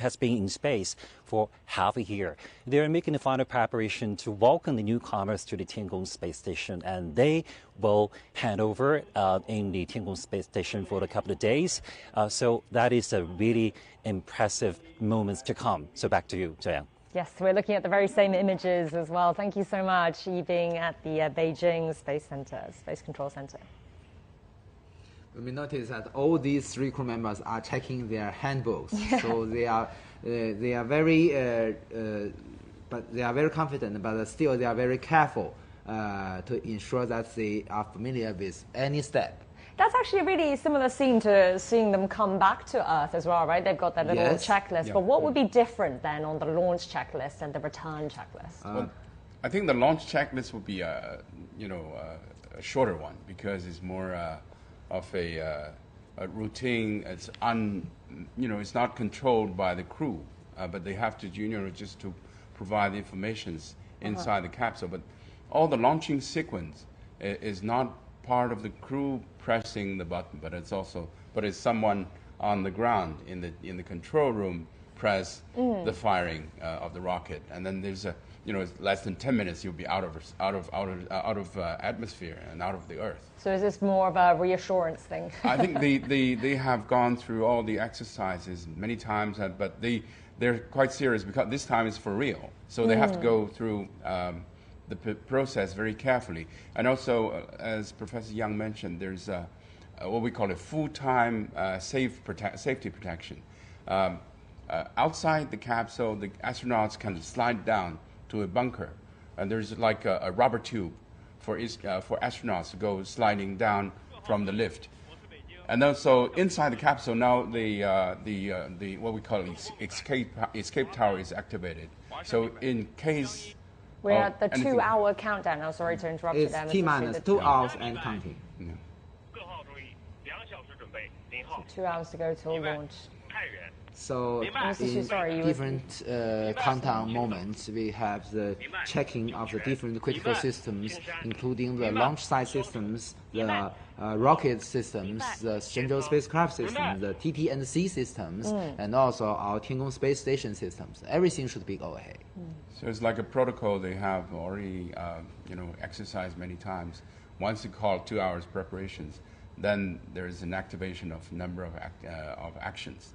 has been in space for half a year. They're making the final preparation to welcome the newcomers to the Tiangong space station, and they will hand over in the Tiangong space station for a couple of days. So that is a really impressive moments to come. So back to you, Jiang. Yes, we're looking at the very same images as well. Thank you so much, Yibing, at the Beijing Space Center, Space Control Center. We notice that all these 3 crew members are checking their handbooks, so they are very, but they are very confident, but still they are very careful to ensure that they are familiar with any step. That's actually a really similar scene to seeing them come back to Earth as well, right? They've got that little checklist. Yeah. But what would be different then on the launch checklist and the return checklist? Well, I think the launch checklist would be a shorter one because it's more of a routine. It's it's not controlled by the crew, but they have to just to provide the informations inside the capsule. But all the launching sequence is not part of the crew pressing the button, but it's someone on the ground in the control room press the firing of the rocket, and then there's less than 10 minutes you'll be out of atmosphere and out of the Earth. So is this more of a reassurance thing? I think they have gone through all the exercises many times, but they're quite serious because this time is for real. So they have to go through the process very carefully. And also, as Professor Yang mentioned, there's what we call a full-time safety protection. Outside the capsule, the astronauts can slide down to a bunker, and there's like a rubber tube for astronauts to go sliding down from the lift. And also inside the capsule now, the what we call escape tower is activated. So in case we're at the 2-hour countdown now. Sorry to interrupt you there. It's T-minus 2 hours and counting. Yeah. So 2 hours to go till launch. So in different countdown moments, we have the checking of the different critical systems, including the launch site systems, the rocket systems, the Shenzhou spacecraft systems, the TT&C systems, and also our Tiangong space station systems. Everything should be go ahead. So it's like a protocol they have already exercised many times. Once you call 2 hours preparations, then there is an activation of a number of actions.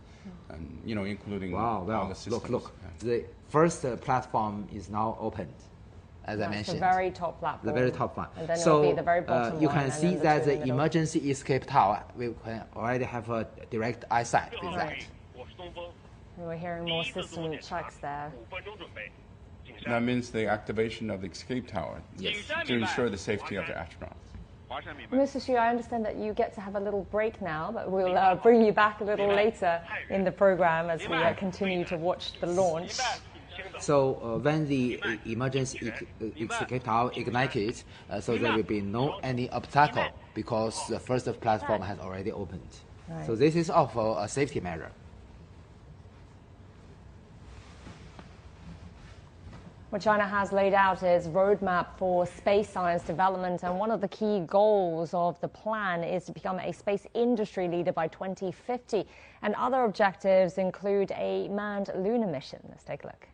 And including all the systems. Look. The first platform is now opened, as I mentioned. The very top platform. The very top one. And then it will be the very bottom you one, can see that the emergency escape tower, we can already have a direct eyesight with that. We're hearing more system checks there. That means the activation of the escape tower to ensure the safety of the astronauts. Mr. Xu, I understand that you get to have a little break now, but we'll bring you back a little later in the program as we continue to watch the launch. So when the emergency escape tower ignited, so there will be any obstacle because the first platform has already opened. Right. So this is also a safety measure. What China has laid out is roadmap for space science development, and one of the key goals of the plan is to become a space industry leader by 2050. And other objectives include a manned lunar mission. Let's take a look.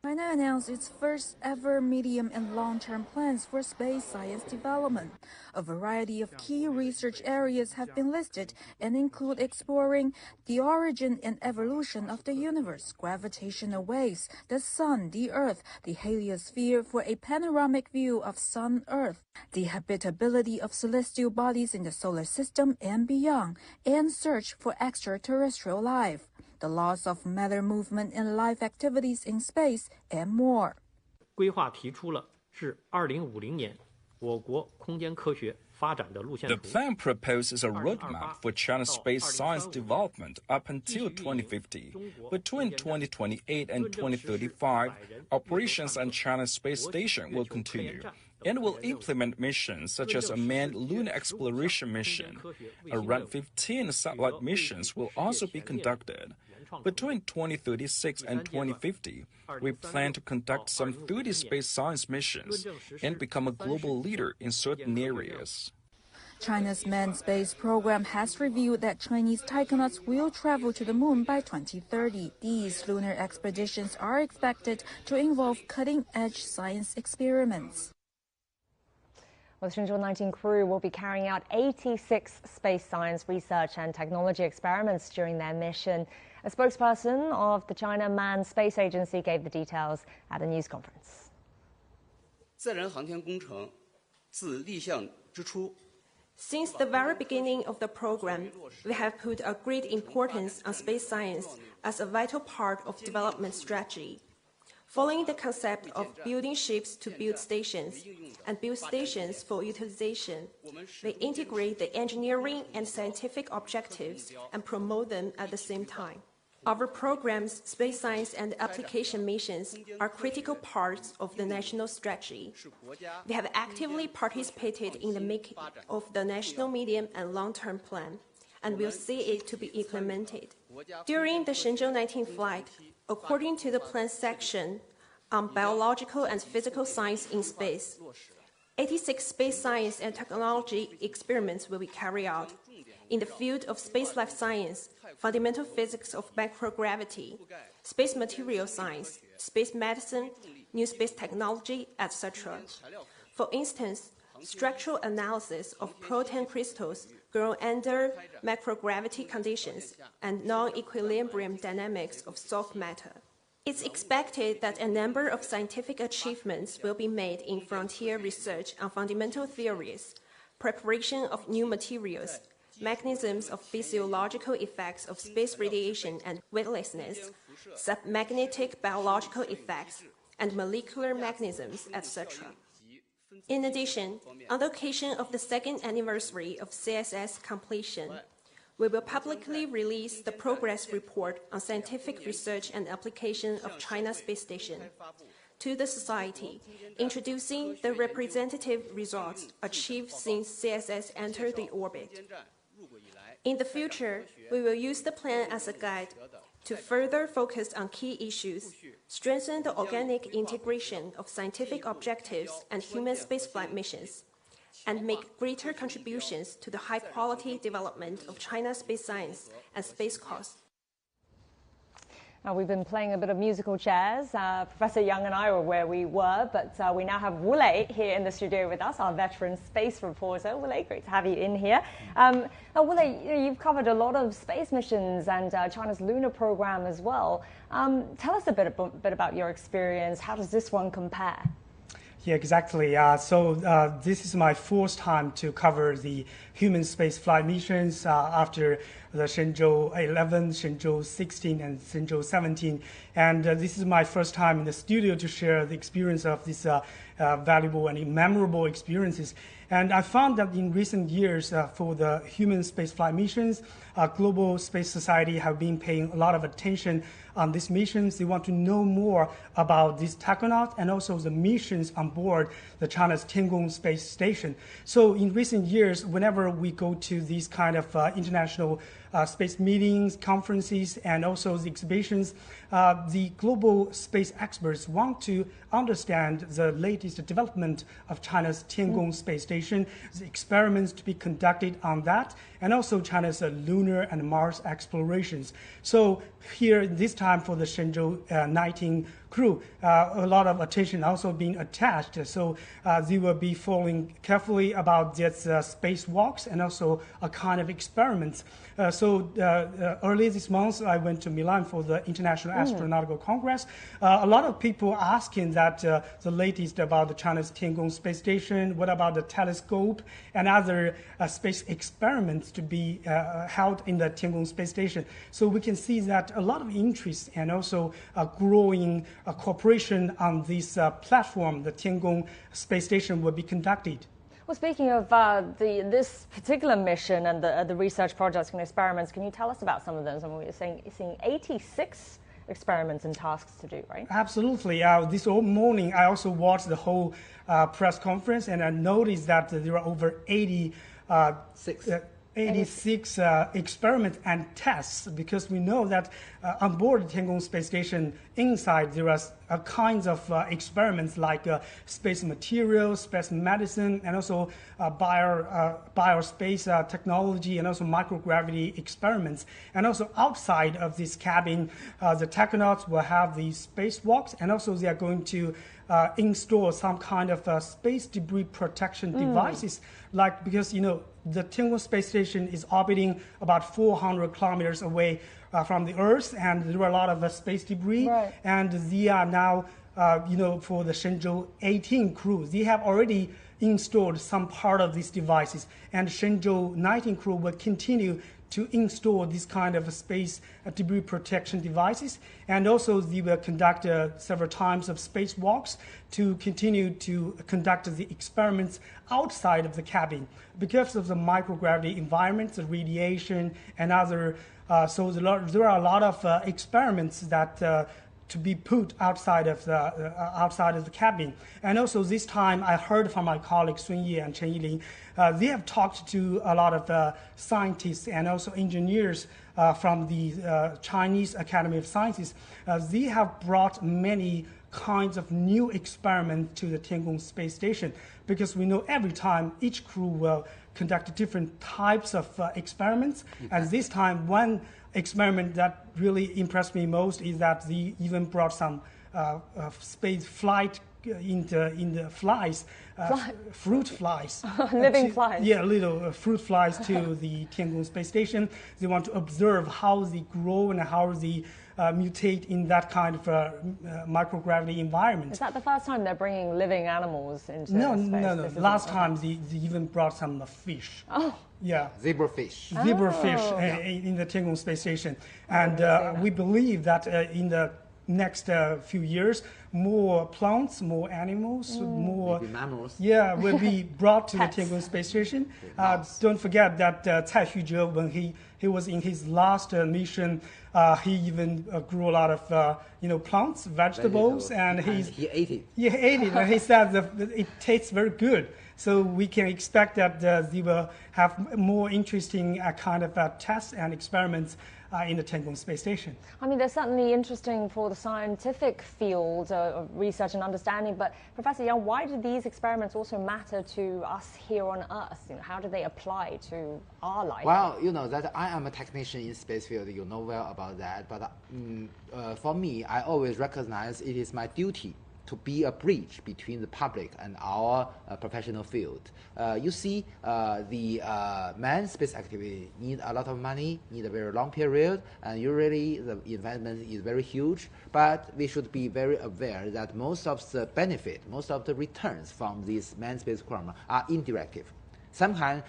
China announced its first ever medium and long-term plans for space science development. A variety of key research areas have been listed and include exploring the origin and evolution of the universe, gravitational waves, the sun, the earth, the heliosphere for a panoramic view of sun-earth, the habitability of celestial bodies in the solar system and beyond, and search for extraterrestrial life, the laws of matter movement and life activities in space, and more. 规划提出了至2050年我国空间科学发展的路线图。 The plan proposes a roadmap for China's space science development up until 2050. Between 2028 and 2035, operations on China's space station will continue and will implement missions such as a manned lunar exploration mission. Around 15 satellite missions will also be conducted. Between 2036 and 2050, we plan to conduct some 30 space science missions and become a global leader in certain areas. China's manned space program has revealed that Chinese taikonauts will travel to the moon by 2030. These lunar expeditions are expected to involve cutting-edge science experiments. Well, the Shenzhou-19 crew will be carrying out 86 space science research and technology experiments during their mission. A spokesperson of the China Manned Space Agency gave the details at a news conference. 载人航天工程自立项之初 Since the very beginning of the program, we have put a great importance on space science as a vital part of development strategy. Following the concept of building ships to build stations and build stations for utilization, we integrate the engineering and scientific objectives and promote them at the same time. Our program's space science and application missions are critical parts of the national strategy. We have actively participated in the making of the national medium and long-term plan, and will see it to be implemented. During the Shenzhou-19 flight, according to the plan section on biological and physical science in space, 86 space science and technology experiments will be carried out in the field of space life science, fundamental physics of microgravity, space material science, space medicine, new space technology, etc. For instance, structural analysis of protein crystals grown under microgravity conditions and non-equilibrium dynamics of soft matter. It's expected that a number of scientific achievements will be made in frontier research on fundamental theories, preparation of new materials, mechanisms of physiological effects of space radiation and weightlessness, submagnetic biological effects, and molecular mechanisms, etc. In addition, on the occasion of the second anniversary of CSS completion, we will publicly release the progress report on scientific research and application of China's space station to the society, introducing the representative results achieved since CSS entered the orbit. In the future, we will use the plan as a guide to further focus on key issues, strengthen the organic integration of scientific objectives and human spaceflight missions, and make greater contributions to the high-quality development of China's space science and space costs. Now, we've been playing a bit of musical chairs. Professor Young and I were where we were, but we now have Wule here in the studio with us, our veteran space reporter. Wule, great to have you in here. Now, Wule, you've covered a lot of space missions and China's lunar program as well. Tell us a bit about your experience. How does this one compare? Yeah, exactly. So this is my fourth time to cover the human space flight missions after the Shenzhou-11, Shenzhou-16, and Shenzhou-17. And this is my first time in the studio to share the experience of these valuable and memorable experiences. And I found that in recent years, for the human spaceflight missions, global space society have been paying a lot of attention on these missions. They want to know more about these taikonauts and also the missions on board the China's Tiangong space station. So in recent years, whenever we go to these kind of international space meetings, conferences, and also the exhibitions, the global space experts want to understand the latest development of China's Tiangong space station, the experiments to be conducted on that, and also China's lunar and Mars explorations. So here, this time for the Shenzhou-19 crew, a lot of attention also being attached. So they will be following carefully about these spacewalks and also a kind of experiments. So early this month, I went to Milan for the International Astronautical Congress. A lot of people asking that the latest about the China's Tiangong space station, what about the telescope and other space experiments to be held in the Tiangong space station. So we can see that a lot of interest and also growing cooperation on this platform, the Tiangong space station, will be conducted. Well, speaking of this particular mission and the research projects and experiments, can you tell us about some of them? I mean, we're seeing 86 experiments and tasks to do, right? Absolutely. This morning, I also watched the whole press conference, and I noticed that there are over 86 86 experiments and tests, because we know that on board the Tiangong space station inside there are kinds of experiments like space materials, space medicine, and also biospace technology, and also microgravity experiments. And also outside of this cabin, the technonauts will have these spacewalks, and also they are going to install some kind of space debris protection devices, like, because the Tiangong space station is orbiting about 400 kilometers away from the Earth, and there are a lot of space debris. Right. And they are now, for the Shenzhou-18 crew, they have already installed some part of these devices, and Shenzhou-19 crew will continue to install this kind of space debris protection devices. And also they will conduct several times of spacewalks to continue to conduct the experiments outside of the cabin. Because of the microgravity environment, the radiation, and other, so there are a lot of experiments that to be put outside of the cabin. And also this time I heard from my colleagues Sun Ye and Chen Yilin, they have talked to a lot of scientists and also engineers from the Chinese Academy of Sciences. They have brought many kinds of new experiments to the Tiangong space station, because we know every time each crew will conduct different types of experiments. And this time, one experiment that really impressed me most is that they even brought some space flight in the flies, fruit flies. Living flies. Yeah, little fruit flies to the Tiangong space station. They want to observe how they grow and how they mutate in that kind of microgravity environment. Is that the first time they're bringing living animals into space? No. Last time they even brought some fish. Oh. Yeah. Zebrafish. Zebrafish in the Tiangong space station. And we believe that in the next few years, more plants, more animals, more maybe mammals. Yeah, will be brought to the Tiangong space station. Don't forget that Cai Xuzhe, when he was in his last mission, he even grew a lot of plants, vegetables, and he ate it. He ate it, and he said that it tastes very good. So we can expect that they will have more interesting kind of tests and experiments in the Tiangong space station. I mean, they're certainly interesting for the scientific field of research and understanding, but Professor Yang, why do these experiments also matter to us here on Earth? How do they apply to our life? Well, that I am a technician in space field, you know well about that, but for me, I always recognize it is my duty to be a bridge between the public and our professional field. You see, the manned space activity need a lot of money, need a very long period, and usually the investment is very huge. But we should be very aware that most of the benefit, most of the returns from this manned spacecraft are indirect. Sometimes,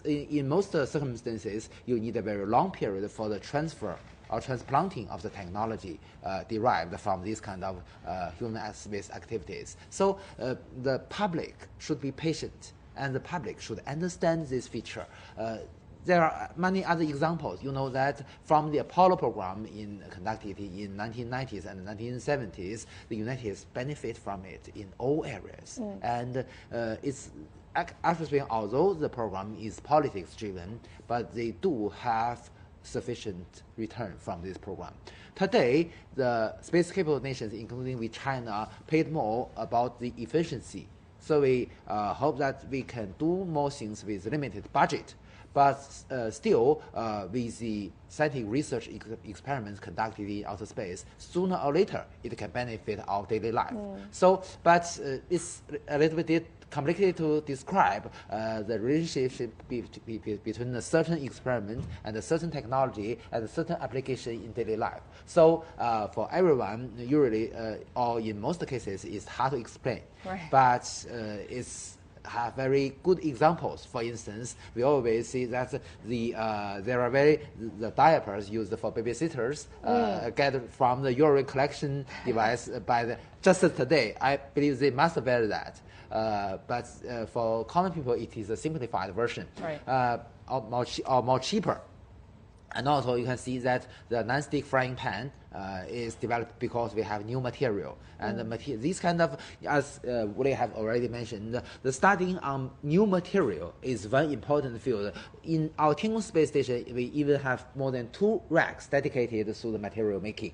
in most circumstances, you need a very long period for the transfer or transplanting of the technology derived from this kind of human space activities. So the public should be patient, and the public should understand this feature. There are many other examples. You know that from the Apollo program conducted in 1990s and 1970s, the United States benefit from it in all areas. And it's actually speaking, although the program is politics-driven, but they do have sufficient return from this program. Today, the space-capable nations, including with China, paid more about the efficiency. So we hope that we can do more things with limited budget, but still, with the scientific research experiments conducted in outer space, sooner or later, it can benefit our daily life. So, but it's a little bit complicated to describe the relationship between a certain experiment and a certain technology and a certain application in daily life. So for everyone, usually or in most cases, it's hard to explain. Right. But it's have very good examples. For instance, we always see that the diapers used for babysitters gathered from the urine collection device just today. I believe they must bear that. But for common people, it is a simplified version, right. or more cheaper. And also you can see that the non-stick frying pan is developed because we have new material. And the material, this kind of, as Willie have already mentioned, the studying on new material is one important field. In our Tiangong space station, we even have more than 2 racks dedicated to the material making.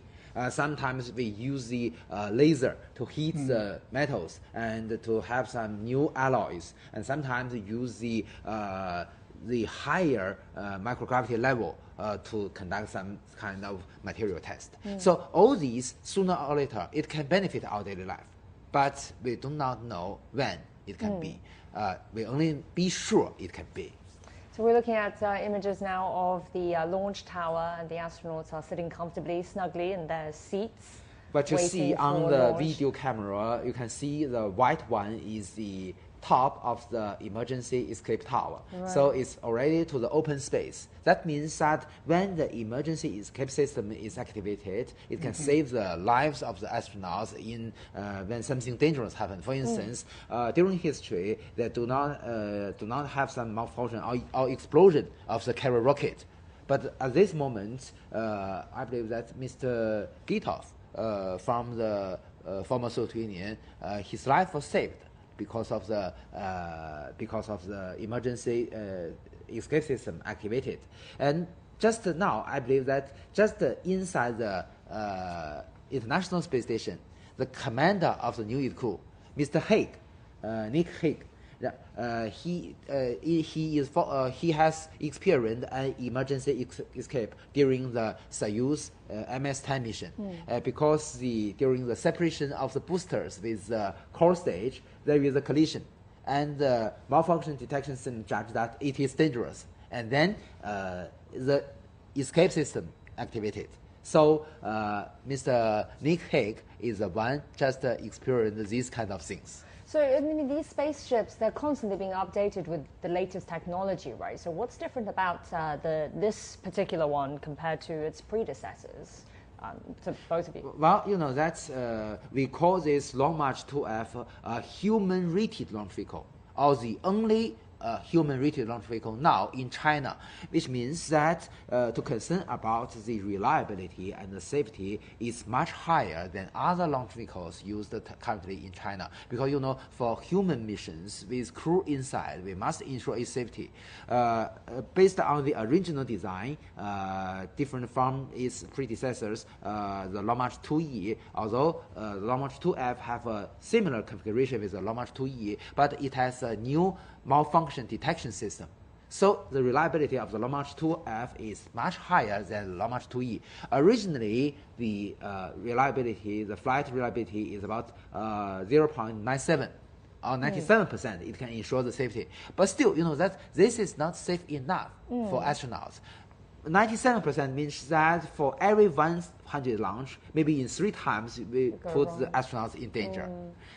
Sometimes we use the laser to heat the metals and to have some new alloys, and sometimes use the higher microgravity level to conduct some kind of material test. So all these, sooner or later, it can benefit our daily life, but we do not know when it can be. We only be sure it can be. So we're looking at images now of the launch tower, and the astronauts are sitting comfortably, snugly in their seats. But you see on the launch. video camera, you can see the white one is the top of the emergency escape tower. Right. So it's already to the open space. That means that when the emergency escape system is activated, it can save the lives of the astronauts in when something dangerous happens. For instance, during history, they do not have some malfunction or explosion of the carrier rocket. But at this moment, I believe that Mr. Gitov from the former Soviet Union, his life was saved because of the emergency escape system activated. And just now, I believe that just inside the International Space Station, the commander of the new IDCU, Mr. Haig, Nick Haig, he has experienced an emergency escape during the Soyuz MS-10 mission because during the separation of the boosters with the core stage, there is a collision, and the malfunction detection system judged that it is dangerous, and then the escape system activated. So Mr. Nick Haig is the one just experienced these kind of things. So, I mean, these spaceships, they're constantly being updated with the latest technology, right? So what's different about this particular one compared to its predecessors, to both of you? Well, you know, that's, we call this Long March 2F a human-rated launch vehicle, or the only human-rated launch vehicle now in China, which means that to concern about the reliability and the safety is much higher than other launch vehicles used currently in China. Because, you know, for human missions with crew inside, we must ensure its safety. Based on the original design, different from its predecessors, the Long March 2E, although the Long March 2F have a similar configuration with the Long March 2E, but it has a new malfunction detection system. So the reliability of the Long March 2F is much higher than the Long March 2E. Originally, the reliability, the flight reliability is about 0.97 or 97%. It can ensure the safety. But still, you know, that this is not safe enough for astronauts. 97% means that for every 100 launch, maybe in 3 times we put the astronauts in danger.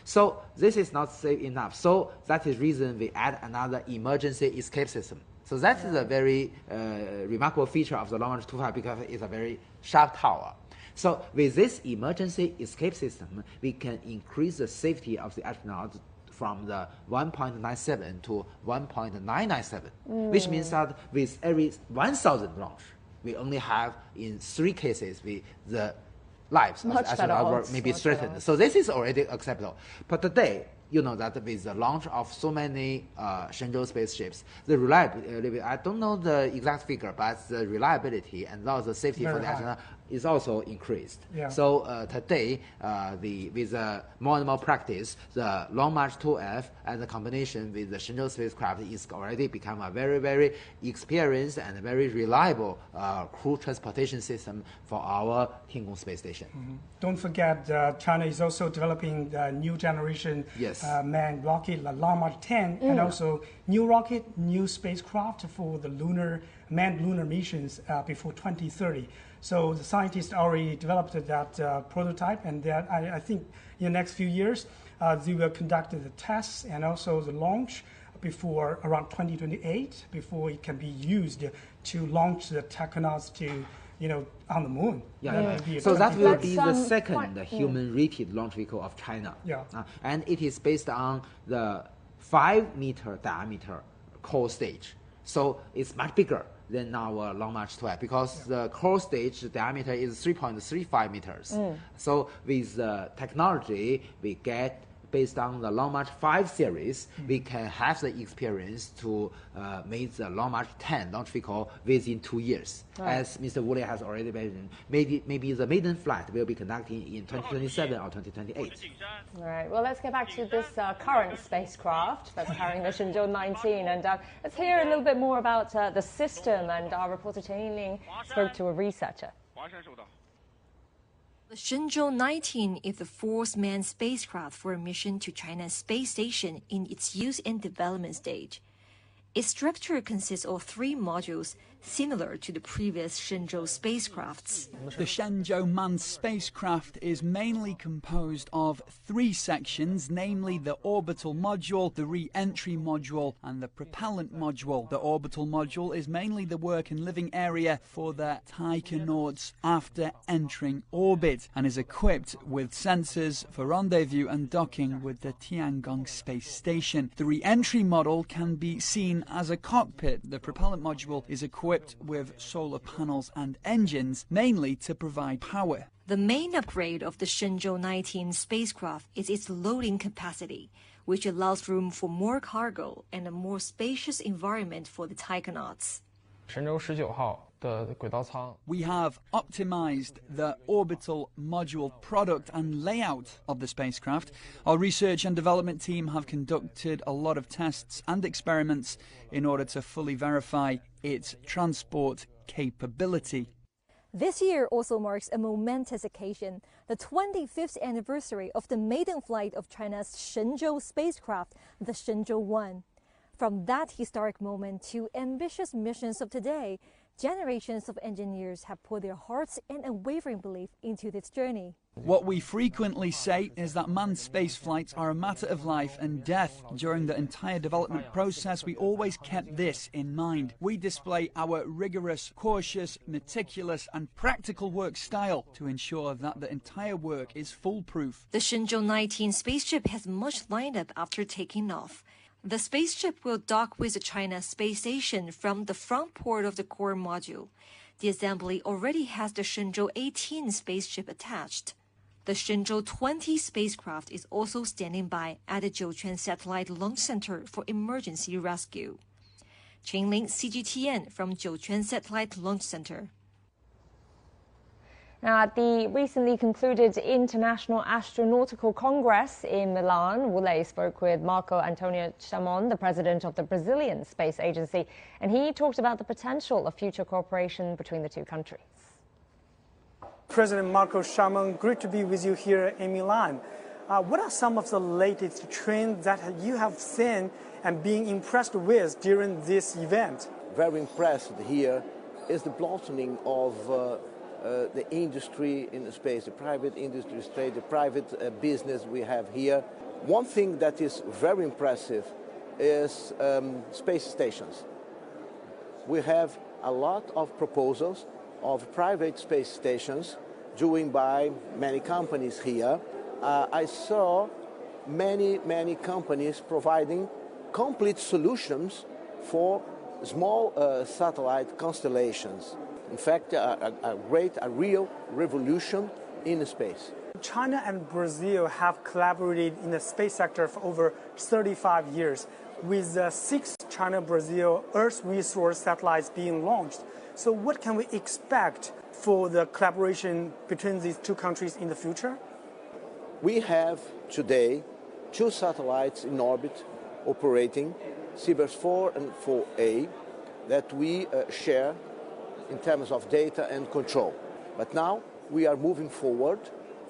So this is not safe enough. So that is the reason we add another emergency escape system. So that is a very remarkable feature of the Long March 2F because it's a very sharp tower. So with this emergency escape system, we can increase the safety of the astronauts from the 1.97 to 1.997, which means that with every 1,000 launch, we only have in 3 cases the lives of the astronauts may be threatened. So this is already acceptable. But today, you know that with the launch of so many Shenzhou spaceships, the reliability, I don't know the exact figure, but the reliability and also the safety for the astronaut is also increased. Yeah. So today, with more and more practice, the Long March 2F and the combination with the Shenzhou spacecraft is already become a very, very experienced and very reliable crew transportation system for our Tiangong space station. Don't forget, China is also developing the new generation manned rocket, the Long March 10, and also new rocket, new spacecraft for the manned lunar missions before 2030. So the scientists already developed that prototype, and that I think in the next few years they will conduct the tests and also the launch before around 2028, before it can be used to launch the technonauts to, you know, on the moon. So that will be the second human-rated launch vehicle of China. And it is based on the 5-meter diameter core stage. So it's much bigger than our Long March 12 because the core stage diameter is 3.35 meters. So with the technology we get based on the Long March 5 series, we can have the experience to make the Long March 10 launch vehicle within 2 years. Right. As Mr. Woolley has already mentioned, maybe the maiden flight will be conducted in 2027 or 2028. All right, well, let's get back to this current spacecraft that's carrying the Shenzhou-19, and let's hear a little bit more about the system, and our reporter Chen Yingling spoke to a researcher. The Shenzhou-19 is the fourth manned spacecraft for a mission to China's space station in its use and development stage. Its structure consists of 3 modules, similar to the previous Shenzhou spacecrafts. The Shenzhou manned spacecraft is mainly composed of 3 sections, namely the orbital module, the re-entry module, and the propellant module. The orbital module is mainly the work and living area for the taikonauts after entering orbit and is equipped with sensors for rendezvous and docking with the Tiangong space station. The re-entry module can be seen as a cockpit. The propellant module is equipped with solar panels and engines, mainly to provide power. The main upgrade of the Shenzhou-19 spacecraft is its loading capacity, which allows room for more cargo and a more spacious environment for the taikonauts. We have optimized the orbital module product and layout of the spacecraft. Our research and development team have conducted a lot of tests and experiments in order to fully verify its transport capability. This year also marks a momentous occasion, the 25th anniversary of the maiden flight of China's Shenzhou spacecraft, the Shenzhou-1. From that historic moment to ambitious missions of today, generations of engineers have put their hearts and unwavering belief into this journey. What we frequently say is that manned space flights are a matter of life and death. During the entire development process, we always kept this in mind. We display our rigorous, cautious, meticulous and practical work style to ensure that the entire work is foolproof. The Shenzhou-19 spaceship has much lined up after taking off. The spaceship will dock with the China space station from the front port of the core module. The assembly already has the Shenzhou-18 spaceship attached. The Shenzhou-20 spacecraft is also standing by at the Jiuquan Satellite Launch Center for emergency rescue. Chen Yingling, CGTN from Jiuquan Satellite Launch Center. Now, at the recently concluded International Astronautical Congress in Milan, Woolley spoke with Marco Antonio Chamon, the president of the Brazilian Space Agency, and he talked about the potential of future cooperation between the 2 countries. President Marco Chamon, great to be with you here in Milan. What are some of the latest trends that you have seen and being impressed with during this event? Very impressed here is the blossoming of the industry in space, the private industry, the private business we have here. One thing that is very impressive is space stations. We have a lot of proposals of private space stations doing by many companies here. I saw many companies providing complete solutions for small satellite constellations. In fact, a real revolution in space. China and Brazil have collaborated in the space sector for over 35 years, with 6 China-Brazil Earth resource satellites being launched. So what can we expect for the collaboration between these 2 countries in the future? We have today 2 satellites in orbit operating, Sirius 4 and 4A, that we share in terms of data and control. But now we are moving forward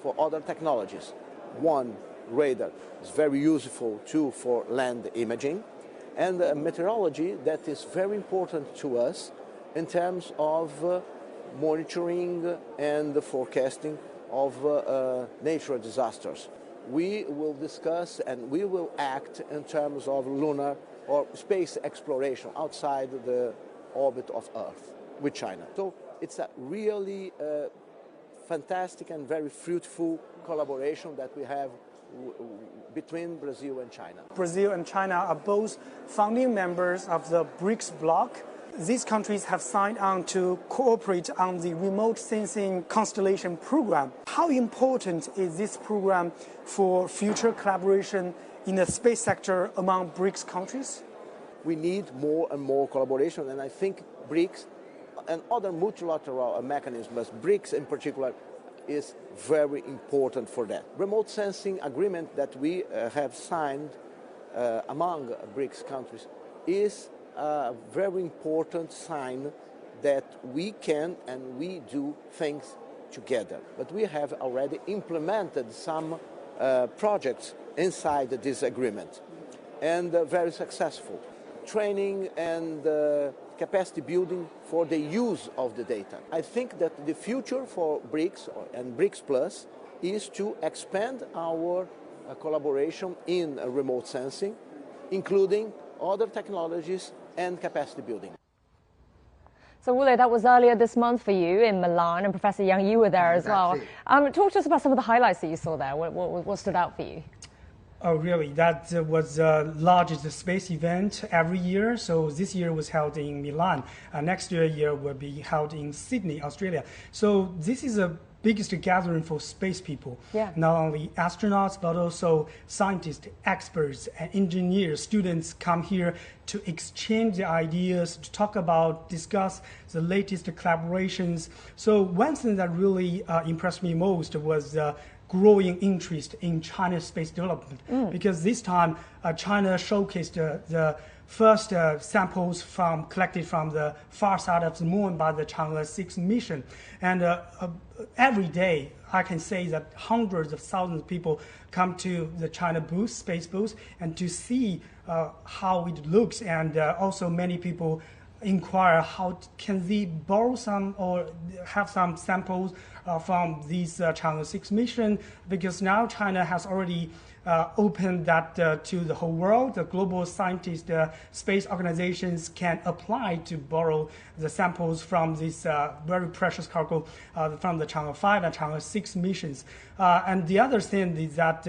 for other technologies. One, radar is very useful too for land imaging, and meteorology that is very important to us in terms of monitoring and the forecasting of natural disasters. We will discuss and we will act in terms of lunar or space exploration outside the orbit of Earth with China. So it's a really fantastic and very fruitful collaboration that we have between Brazil and China. Brazil and China are both founding members of the BRICS bloc. these countries have signed on to cooperate on the remote sensing constellation program. How important is this program for future collaboration in the space sector among BRICS countries? We need more and more collaboration, and I think BRICS and other multilateral mechanisms, BRICS in particular, is very important for that. Remote sensing agreement that we have signed among BRICS countries is a very important sign that we can and we do things together. But we have already implemented some projects inside this agreement, and very successful. Training and capacity building for the use of the data. I think that the future for BRICS and BRICS Plus is to expand our collaboration in remote sensing, including other technologies and capacity building. So, Wule, that was earlier this month for you in Milan, and Professor Yang, you were there as well. Talk to us about some of the highlights that you saw there. What stood out for you? Oh, really? That was the largest space event every year. So this year was held in Milan. Next year will be held in Sydney, Australia. So this is the biggest gathering for space people. Yeah. Not only astronauts, but also scientists, experts, and engineers. Students come here to exchange their ideas, to talk about, discuss the latest collaborations. So one thing that really impressed me most was growing interest in China's space development, because this time China showcased the first samples collected from the far side of the moon by the Chang'e 6 mission. And every day, I can say that hundreds of thousands of people come to the China booth, space booth, and to see how it looks. And also many people inquire how can they borrow some or have some samples from these Chang'e 6 mission, because now China has already opened that to the whole world. The global scientists, space organizations can apply to borrow the samples from this very precious cargo from the Chang'e 5 and Chang'e 6 missions. And the other thing is that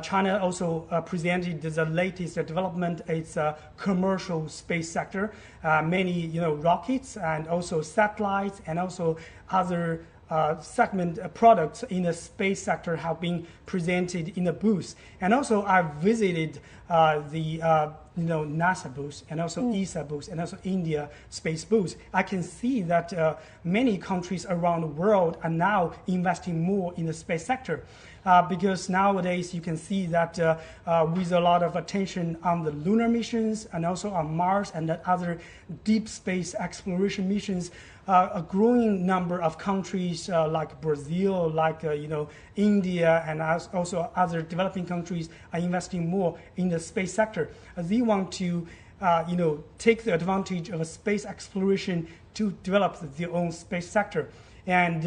China also presented the latest development. It's a commercial space sector, many rockets and also satellites and also other segment products in the space sector have been presented in the booth. And also I visited the NASA booth and also ESA booth and also India space booth. I can see that many countries around the world are now investing more in the space sector. Because nowadays you can see that with a lot of attention on the lunar missions and also on Mars and the other deep space exploration missions, a growing number of countries like Brazil, like India, and also other developing countries are investing more in the space sector. They want to take the advantage of a space exploration to develop their own space sector. And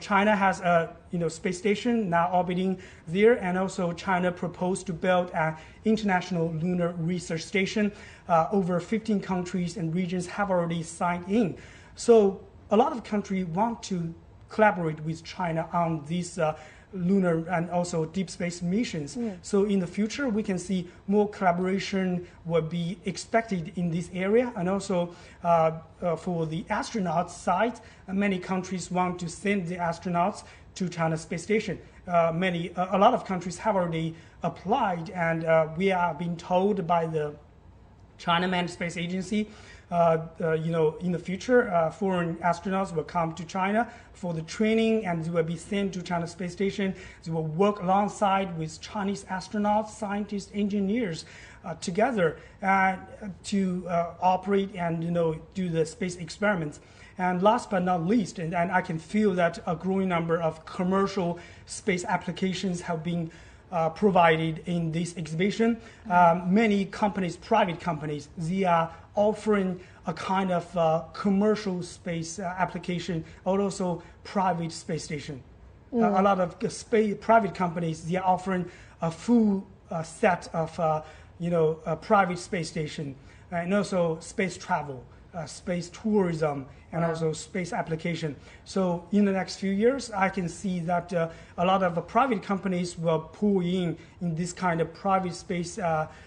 China has a space station now orbiting there, and also China proposed to build an international lunar research station. Over 15 countries and regions have already signed in. So a lot of countries want to collaborate with China on these lunar and also deep space missions. So in the future, we can see more collaboration will be expected in this area. And also for the astronauts side, many countries want to send the astronauts to China space station. A lot of countries have already applied, and we are being told by the China Manned Space Agency in the future, foreign astronauts will come to China for the training, and they will be sent to China space station. They will work alongside with Chinese astronauts, scientists, engineers together to operate and do the space experiments. And last but not least, and I can feel that a growing number of commercial space applications have been provided in this exhibition. Many companies, private companies, they are offering a kind of commercial space application, or also private space station. A lot of private companies, they are offering a full set of a private space station, and also space travel. space tourism and also space application. So in the next few years, I can see that a lot of private companies will pull in this kind of private space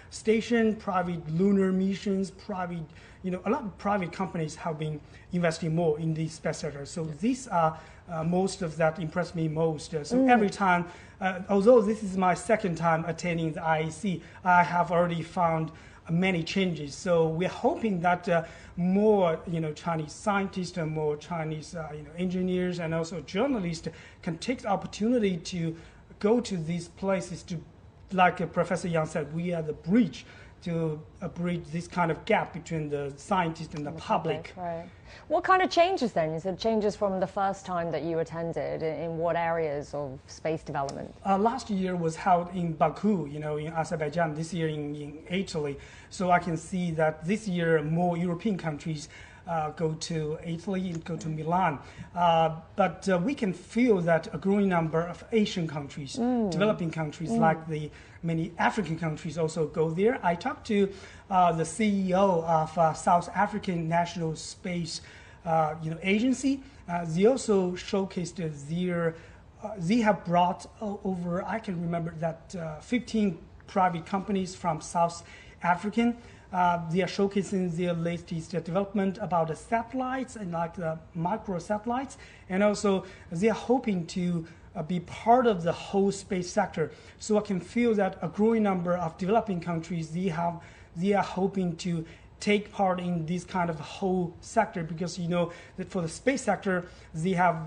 station, private lunar missions, private, a lot of private companies have been investing more in the space sector. So these are most of that impressed me most. So every time, although this is my second time attending the IAC, I have already found many changes. So we're hoping that more, Chinese scientists and more Chinese, engineers and also journalists can take the opportunity to go to these places to, like Professor Yang said, we are the bridge to bridge this kind of gap between the scientists and the public. Right. What kind of changes then? Is it changes from the first time that you attended? In what areas of space development? Last year was held in Baku, in Azerbaijan, this year in Italy. So I can see that this year more European countries go to Italy and go to Milan. But we can feel that a growing number of Asian countries, developing countries like the many African countries also go there. I talked to the CEO of South African National Space Agency. They also showcased their, they have brought over, I can remember that 15 private companies from South African. They are showcasing their latest development about the satellites and like the micro satellites, and also they are hoping to be part of the whole space sector. So I can feel that a growing number of developing countries, they are hoping to take part in this kind of whole sector, because that for the space sector they have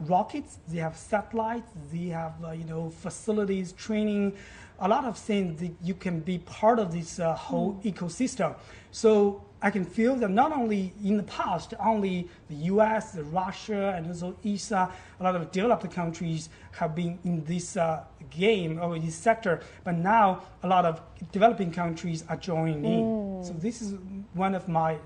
rockets, they have satellites, they have facilities, training, a lot of things that you can be part of this whole ecosystem. So I can feel that not only in the past, only the US, Russia, and also ESA, a lot of developed countries have been in this game or in this sector, but now a lot of developing countries are joining in. So this is one of my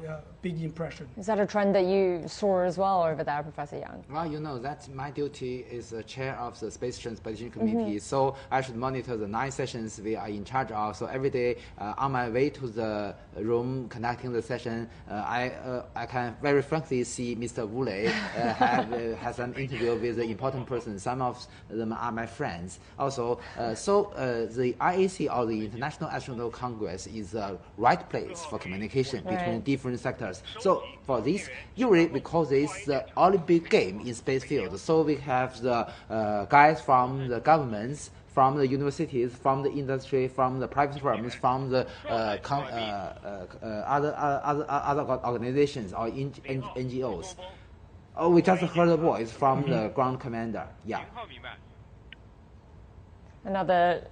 big impressions. Is that a trend that you saw as well over there, Professor Yang? Well, that's my duty as chair of the Space Transportation Committee, so I should monitor the 9 sessions we are in charge of. So every day on my way to the room conducting the session, I can very frankly see Mr. Wu Lei has an interview with an important person. Some of them are my friends. Also, the IAC, or the International Astronautical Congress, is the right place for communication between different sectors. So for this, usually we call this the Olympic game in space field. So we have the guys from the governments, from the universities, from the industry, from the private firms, from the other organizations or NGOs. We just heard a voice from the ground commander. Yeah. Another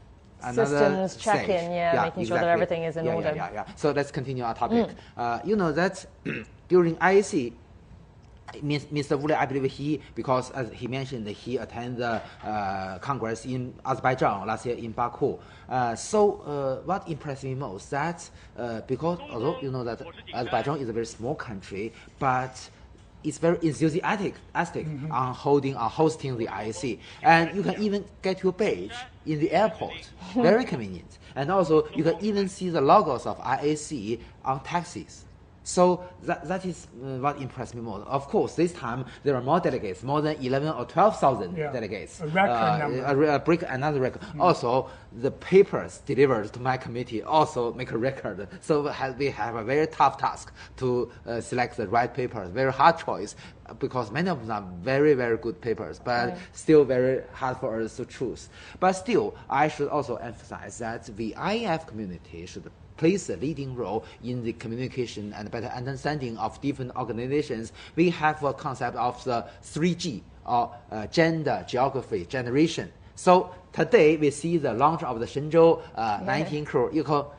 systems check-in, making sure that everything is in order. Yeah. So let's continue our topic. That during IAC, Mr. Wu Lei, I believe because as he mentioned, he attended the Congress in Azerbaijan last year in Baku. What impressed me most that because although that Azerbaijan is a very small country, but it's very enthusiastic on hosting the IAC, and you can even get your badge in the airport, very convenient. And also you can even see the logos of IAC on taxis. So that is what impressed me most. Of course, this time there are more delegates, more than 11 or 12,000 delegates. A record number. Break another record. Also, the papers delivered to my committee also make a record. So we have a very tough task to select the right papers. Very hard choice, because many of them are very, very good papers, but still very hard for us to choose. But still, I should also emphasize that the IAF community should plays a leading role in the communication and better understanding of different organizations. We have a concept of the 3G, or gender, geography, generation. So today we see the launch of the Shenzhou-19 crew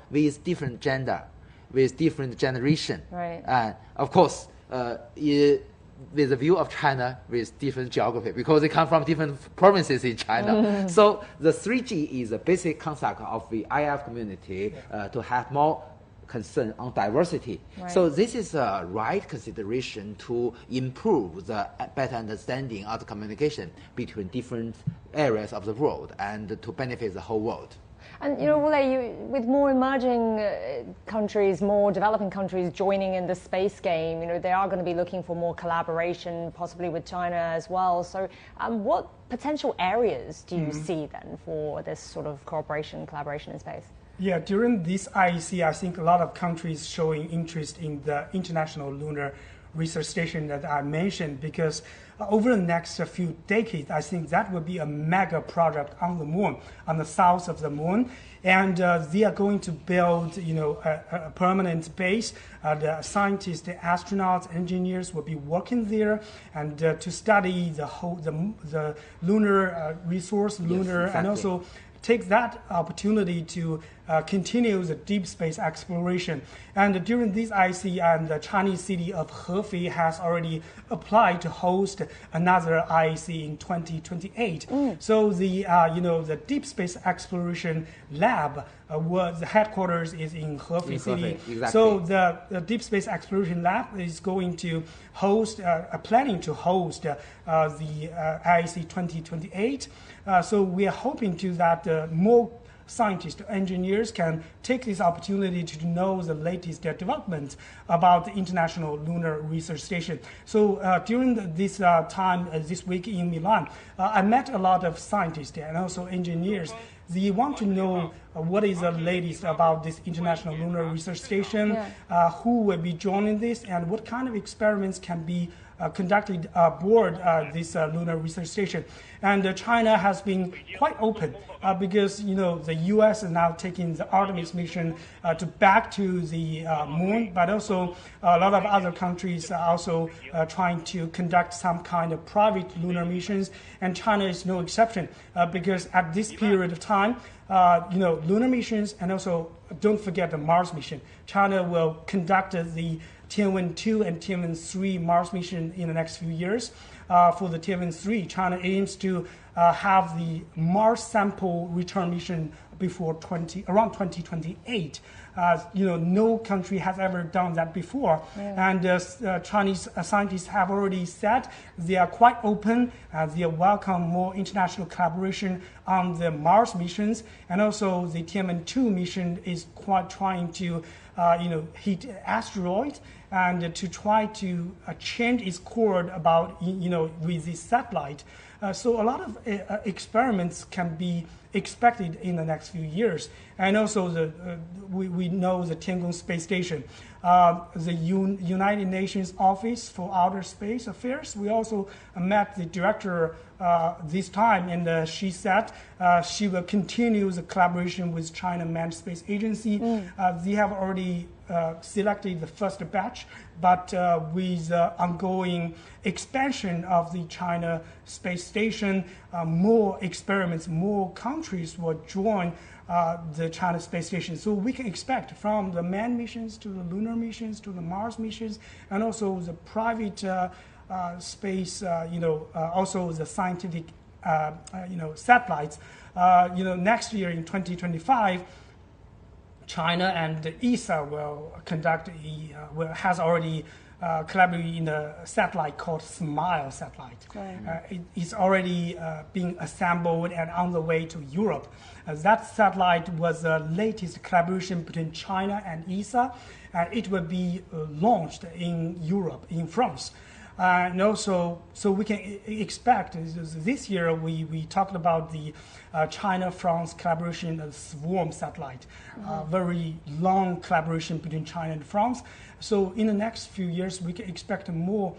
with different gender, with different generation. And of course, with the view of China with different geography, because they come from different provinces in China. So the 3G is a basic concept of the IF community to have more concern on diversity. So this is a right consideration to improve the better understanding of the communication between different areas of the world and to benefit the whole world. And, you know, with more emerging countries, more developing countries joining in the space game, you know, they are going to be looking for more collaboration, possibly with China as well. So what potential areas do you see then for this sort of cooperation, collaboration in space? Yeah, during this IEC, I think a lot of countries showing interest in the International Lunar Research Station that I mentioned, because over the next few decades, I think that will be a mega project on the moon, on the south of the moon. And they are going to build, you know, a permanent base. The scientists, the astronauts, engineers will be working there, and to study the lunar resource, and also take that opportunity to continue the deep space exploration. And during this IC, and the Chinese city of Hefei has already applied to host another IC in 2028. So the the deep space exploration lab, the headquarters is in Hefei city. Exactly. So the deep space exploration lab is going to host, planning to host the IC 2028. So we are hoping to that more scientists, engineers can take this opportunity to know the latest developments about the International Lunar Research Station. So during this time, this week in Milan, I met a lot of scientists and also engineers. They want to know what is the latest about this International Lunar Research Station, who will be joining this, and what kind of experiments can be conducted aboard this lunar research station. And China has been quite open because, you know, the U.S. is now taking the Artemis mission back to the moon, but also a lot of other countries are also trying to conduct some kind of private lunar missions, and China is no exception because at this period of time, lunar missions, and also don't forget the Mars mission. China will conduct the Tianwen-2 and Tianwen-3 Mars mission in the next few years. For the Tianwen-3, China aims to have the Mars sample return mission before around 2028. No country has ever done that before. And Chinese scientists have already said they are quite open. They welcome more international collaboration on the Mars missions. And also the Tianwen-2 mission is quite trying to hit asteroids and to try to change its course about, with this satellite. So a lot of experiments can be expected in the next few years. And also we know the Tiangong Space Station, the United Nations Office for Outer Space Affairs. We also met the director this time, and she said she will continue the collaboration with China Manned Space Agency. They have already selected the first batch, but with the ongoing expansion of the China Space Station, more experiments, more countries will join the China Space Station. So we can expect from the manned missions to the lunar missions to the Mars missions, and also the private space, also the scientific, satellites. Next year in 2025, China and ESA will conduct has already collaborated in a satellite called SMILE satellite. It's already being assembled and on the way to Europe. That satellite was the latest collaboration between China and ESA. It will be launched in Europe, in France. And also, so we can expect this year we talked about the China-France collaboration of SWARM satellite, very long collaboration between China and France. So in the next few years, we can expect more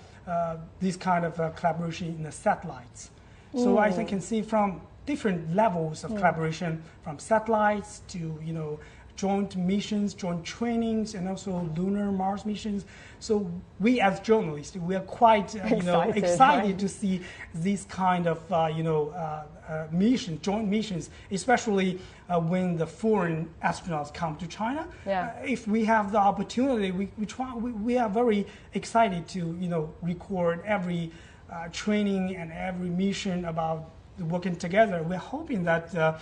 this kind of collaboration in the satellites. So I think you can see from different levels of collaboration, from satellites to joint missions, joint trainings, and also lunar Mars missions. So we as journalists, we are quite excited to see these kind of missions, joint missions, especially when the foreign astronauts come to China. If we have the opportunity, we are very excited to record every training and every mission about working together. We're hoping that the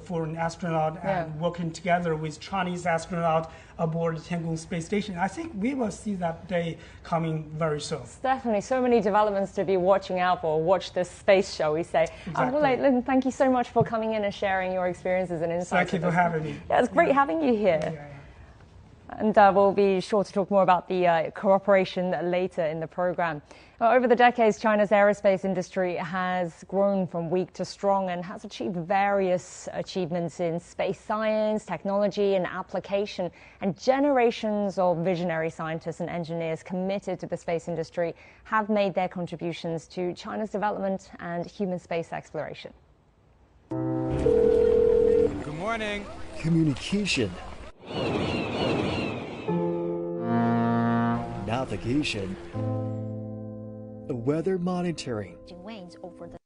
foreign astronaut and working together with Chinese astronaut aboard the Tiangong space station. I think we will see that day coming very soon. It's definitely so many developments to be watching out for. Watch this space, shall we say? Exactly. Well, thank you so much for coming in and sharing your experiences and insights. Thank you for having me. Yeah, it's great having you here. And we'll be sure to talk more about the cooperation later in the program. Over the decades, China's aerospace industry has grown from weak to strong and has achieved various achievements in space science, technology, and application. And generations of visionary scientists and engineers committed to the space industry have made their contributions to China's development and human space exploration. Good morning. Communication. Navigation, weather monitoring, over the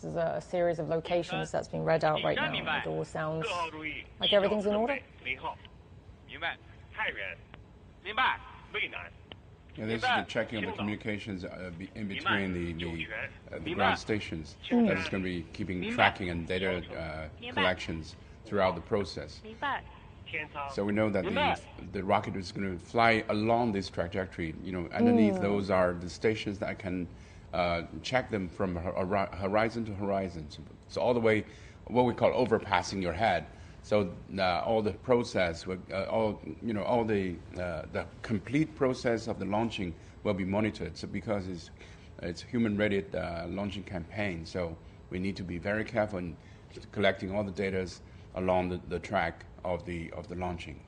This is a series of locations that's being read out right now. It all sounds like everything's in order. Yeah, this is the checking of the communications in between the ground stations that is going to be keeping tracking and data collections throughout the process. So we know that the rocket is going to fly along this trajectory. You know, underneath those are the stations that can check them from horizon to horizon. So all the way, what we call overpassing your head. So all the process, all the complete process of the launching will be monitored. So because it's human-rated launching campaign, so we need to be very careful in collecting all the data along the track of the launching.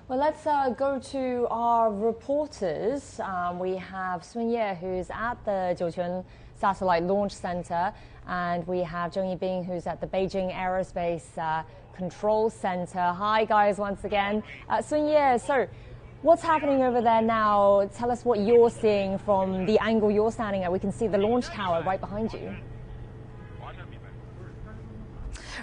Well, let's go to our reporters. We have Sun Ye, who's at the Jiuquan Satellite Launch Center, and we have Zheng Yibing, who's at the Beijing Aerospace Control Center. Hi, guys, once again. Sun Ye, so what's happening over there now? Tell us what you're seeing from the angle you're standing at. We can see the launch tower right behind you.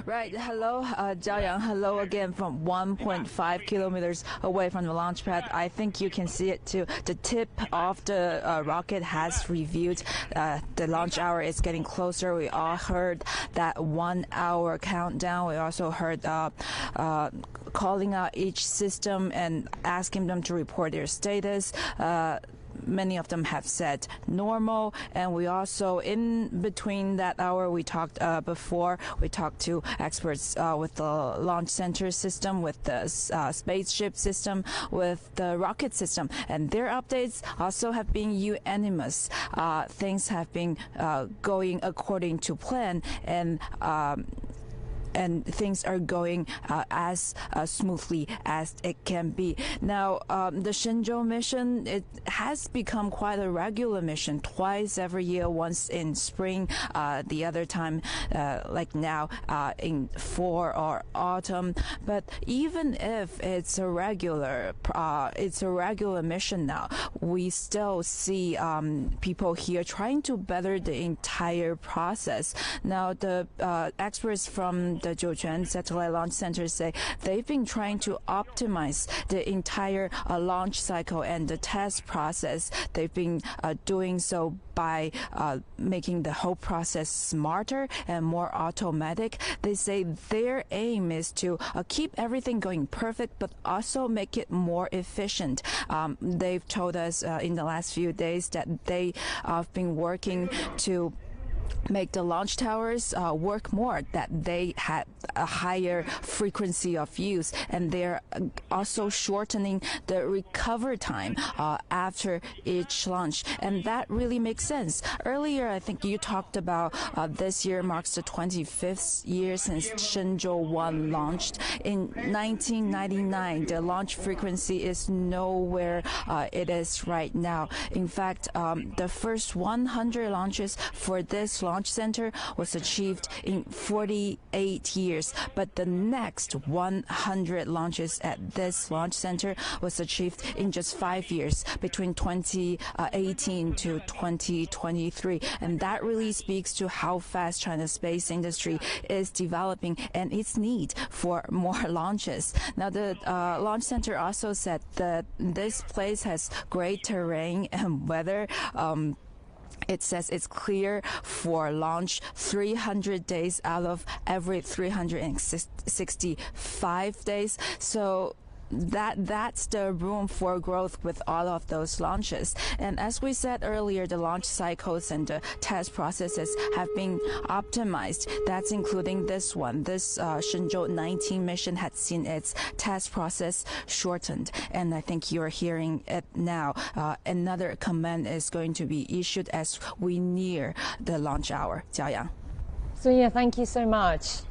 Right. Hello, Jiayang. Hello again from 1.5 kilometers away from the launch pad. I think you can see it too. The tip of the rocket has revealed the launch hour is getting closer. We all heard that 1 hour countdown. We also heard calling out each system and asking them to report their status. Many of them have said normal, and we also, in between that hour, we talked before, we talked to experts with the launch center system, with the spaceship system, with the rocket system, and their updates also have been unanimous. Things have been going according to plan, and things are going as smoothly as it can be. Now, the Shenzhou mission, it has become quite a regular mission, twice every year, once in spring, the other time, like now, in fall or autumn. But even if it's a regular mission now, we still see people here trying to better the entire process. Now, the experts from the Jiuquan Satellite Launch Center say they've been trying to optimize the entire launch cycle and the test process. They've been doing so by making the whole process smarter and more automatic. They say their aim is to keep everything going perfect, but also make it more efficient. They've told us in the last few days that they have been working to make the launch towers work more, that they had a higher frequency of use, and they're also shortening the recovery time after each launch, and that really makes sense. Earlier, I think you talked about this year marks the 25th year since Shenzhou-19 launched. In 1999, the launch frequency is nowhere it is right now. In fact, the first 100 launches for this launch center was achieved in 48 years, but the next 100 launches at this launch center was achieved in just 5 years, between 2018 to 2023, and that really speaks to how fast China's space industry is developing and its need for more launches. Now, the launch center also said that this place has great terrain and weather. It says it's clear for launch 300 days out of every 365 days. So that's the room for growth with all of those launches. And as we said earlier, the launch cycles and the test processes have been optimized. That's including this one. This Shenzhou-19 mission had seen its test process shortened, and I think you're hearing it now. Another command is going to be issued as we near the launch hour. Jiayang. So yeah, thank you so much.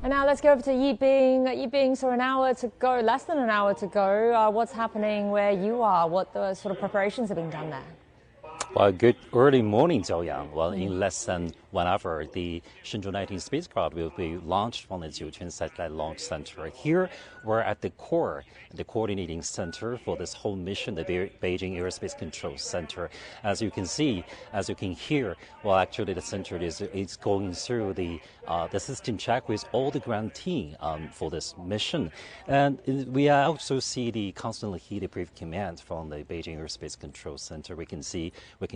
And now let's go over to Yibing. Yibing, so an hour to go, less than an hour to go. What's happening where you are? What the sort of preparations have been done there? Well, good early morning, Zhou Yang. Well, in less than 1 hour, the Shenzhou-19 spacecraft will be launched from the Jiuquan Satellite Launch Center. Here, we're at the core, the coordinating center for this whole mission, the Beijing Aerospace Control Center. As you can see, as you can hear, well, actually, the center is going through the system check with all the ground team for this mission. And we also see the constantly heated brief command from the Beijing Aerospace Control Center. We can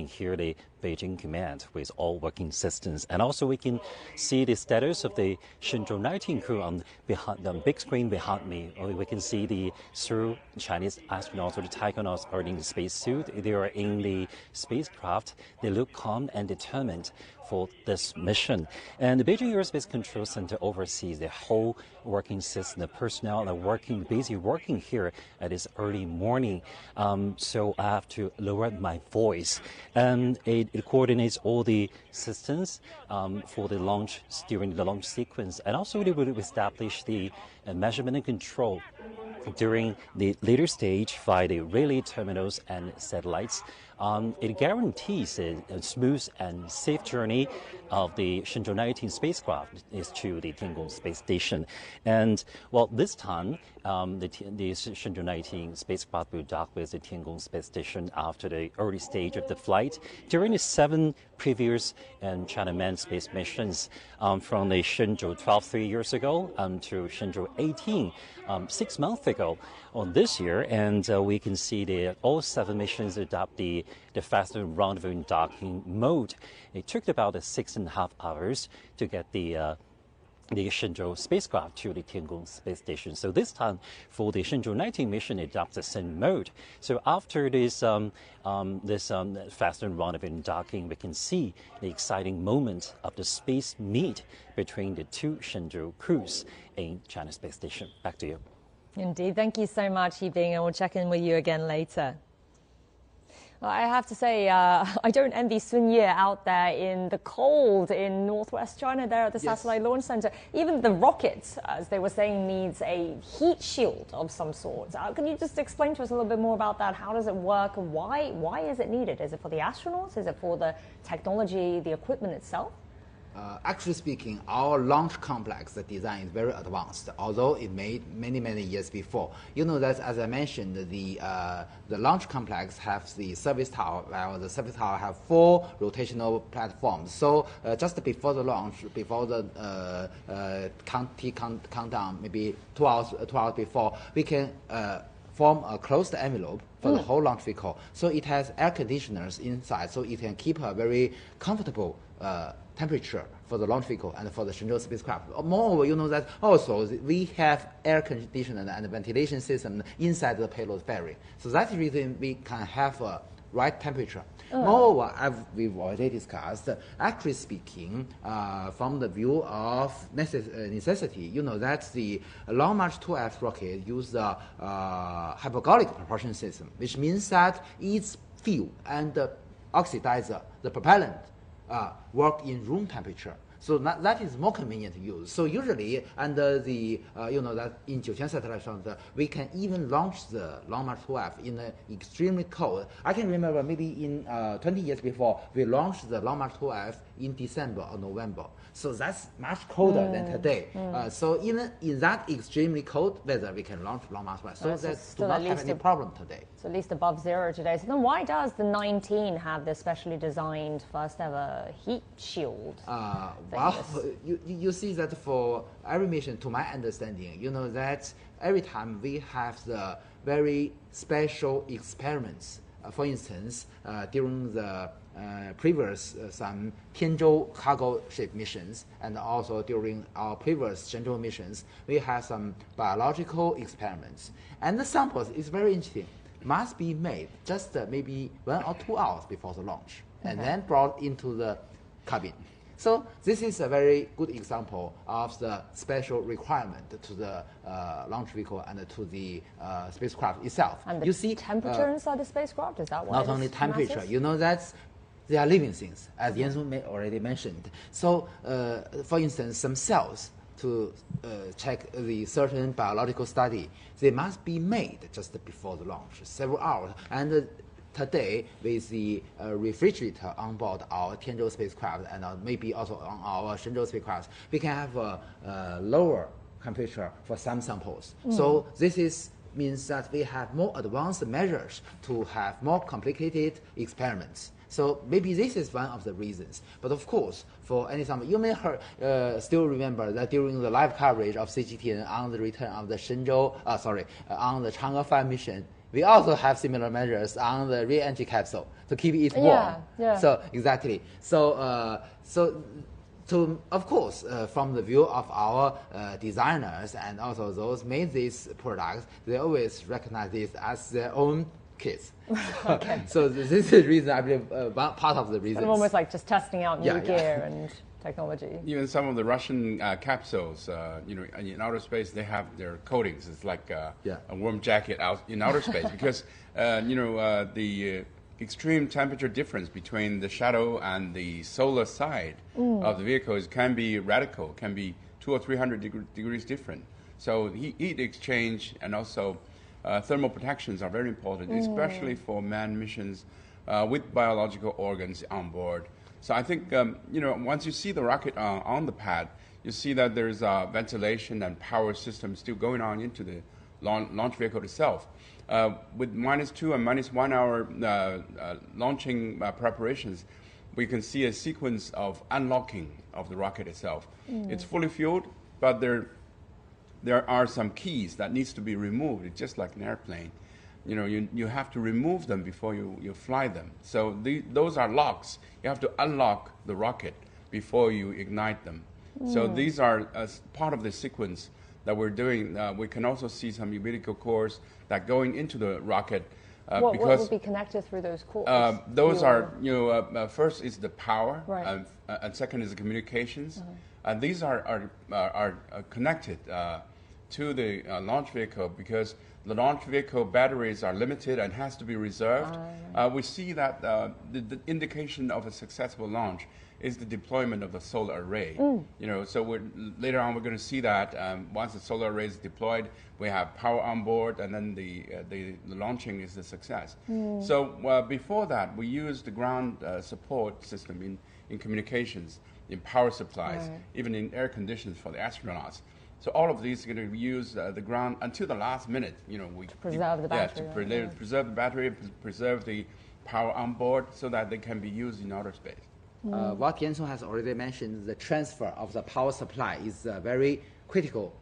hear the Beijing command with all working systems. And also we can see the status of the Shenzhou-19 crew on the big screen behind me. We can see the three Chinese astronauts or the taikonauts are in the spacesuit. They are in the spacecraft. They look calm and determined for this mission. And the Beijing Aerospace Control Center oversees the whole working system, the personnel are busy working here at this early morning. So I have to lower my voice. And it coordinates all the systems for the launch, during the launch sequence. And also it will establish the measurement and control during the later stage via the relay terminals and satellites. It guarantees a smooth and safe journey of the Shenzhou-19 spacecraft to the Tiangong space station. And well, this time, the Shenzhou-19 spacecraft will dock with the Tiangong space station after the early stage of the flight. During the 7 previous China manned space missions, from the Shenzhou-12 3 years ago to Shenzhou-18 6 months ago on this year, and we can see that all 7 missions adopt the faster rendezvous and docking mode. It took about 6.5 hours to get the Shenzhou spacecraft to the Tiangong space station. So this time, for the Shenzhou-19 mission, it adopts the same mode. So after this faster rendezvous and docking, we can see the exciting moment of the space meet between the 2 Shenzhou crews in China space station. Back to you. Indeed. Thank you so much, Yibing, and we'll check in with you again later. Well, I have to say, I don't envy Sun Ye out there in the cold in northwest China there at the Satellite Launch Center. Even the rocket, as they were saying, needs a heat shield of some sort. Can you just explain to us a little bit more about that? How does it work? Why is it needed? Is it for the astronauts? Is it for the technology, the equipment itself? Actually speaking, our launch complex, the design is very advanced, although it made many years before. You know that, as I mentioned, the launch complex has the service tower, while the service tower have 4 rotational platforms. So just before the launch, before the countdown, maybe 2 hours before, we can form a closed envelope for the whole launch vehicle. So it has air conditioners inside, so it can keep a very comfortable temperature for the launch vehicle and for the Shenzhou spacecraft. Moreover, you know that also we have air conditioning and ventilation system inside the payload battery. So that's the reason we can have a right temperature. Moreover, we've already discussed, actually speaking, from the view of necessity, you know that the Long March 2F rocket uses the hypergolic propulsion system, which means that its fuel and the oxidizer, the propellant, work in room temperature. So that is more convenient to use. So usually under the, you know, that in Jiuquan Satellite Launch Center, we can even launch the Long March 2F in extremely cold. I can remember maybe in 20 years before, we launched the Long March 2F in December or November. So that's much colder than today. So even in that extremely cold weather, we can launch Long March 2F. So that do not have any problem today. So at least above 0 today. So then why does the 19 have this specially designed first ever heat shield? Well, you see that for every mission, to my understanding, you know that every time we have the very special experiments. For instance, during the previous some Tianzhou cargo ship missions, and also during our previous Shenzhou missions, we have some biological experiments. And the samples is very interesting. Must be made just maybe 1 or 2 hours before the launch, and then brought into the cabin. So this is a very good example of the special requirement to the launch vehicle and to the spacecraft itself. And the you see temperature inside the spacecraft, is that why? Not only temperature, you know that they are living things, as Yansu already mentioned. So, for instance, some cells to check the certain biological study, they must be made just before the launch, several hours. And today with the refrigerator on board our Tianzhou spacecraft and maybe also on our Shenzhou spacecraft, we can have a lower temperature for some samples. So this means that we have more advanced measures to have more complicated experiments. So maybe this is one of the reasons. But of course, for any sample, you may still remember that during the live coverage of CGTN on the return of the on the Chang'e 5 mission, we also have similar measures on the re-entry capsule to keep it warm. Yeah. So exactly. So of course, from the view of our designers and also those made these products, they always recognize this as their own kids. Okay. So this is the reason, I believe, part of the reason. Sort of almost like just testing out new gear and technology. Even some of the Russian capsules, in outer space, they have their coatings. It's like a warm jacket out in outer space because, the extreme temperature difference between the shadow and the solar side of the vehicles can be radical, can be 200 or 300 degrees different. So heat exchange and also thermal protections are very important, especially for manned missions with biological organs on board. So I think, once you see the rocket on the pad, you see that there's ventilation and power system still going on into the launch vehicle itself. With -2 and -1 hour launching preparations, we can see a sequence of unlocking of the rocket itself. It's fully fueled, but there are some keys that needs to be removed. It's just like an airplane. You have to remove them before you fly them. So those are locks. You have to unlock the rocket before you ignite them. So these are part of the sequence that we're doing. We can also see some umbilical cords that going into the rocket. What will be connected through those cords? Those are, first is the power, right. And second is the communications. And these are connected to the launch vehicle because the launch vehicle batteries are limited and has to be reserved. We see that the indication of a successful launch is the deployment of the solar array. So later on we're going to see that once the solar array is deployed, we have power on board, and then the launching is a success. So before that, we use the ground support system in communications, in power supplies, even in air conditions for the astronauts. So all of these are going to use the ground until the last minute. We preserve the battery. Preserve the battery, preserve the power on board, so that they can be used in outer space. What Yan-Song has already mentioned, the transfer of the power supply is a very critical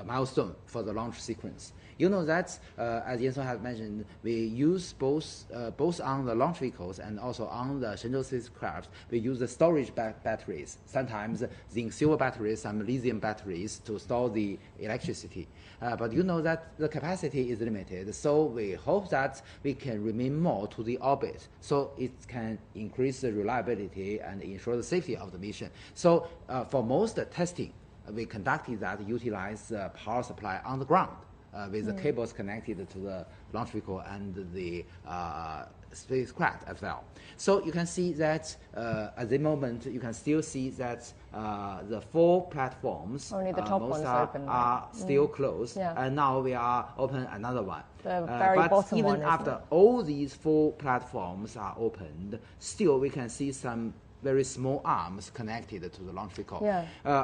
milestone for the launch sequence. You know that, as Yan-Song has mentioned, we use both on the launch vehicles and also on the Shenzhou spacecraft, we use the storage batteries, sometimes zinc silver batteries, some lithium batteries to store the electricity. But you know that the capacity is limited, so we hope that we can remain more to the orbit, so it can increase the reliability and ensure the safety of the mission. So for most testing, we conducted that utilize power supply on the ground. With the cables connected to the launch vehicle and the spacecraft as well. So you can see that at the moment, you can still see that the 4 platforms, only the top ones are still closed, and now we are open another one. The very but bottom even one, after all these 4 platforms are opened, still we can see some very small arms connected to the launch vehicle.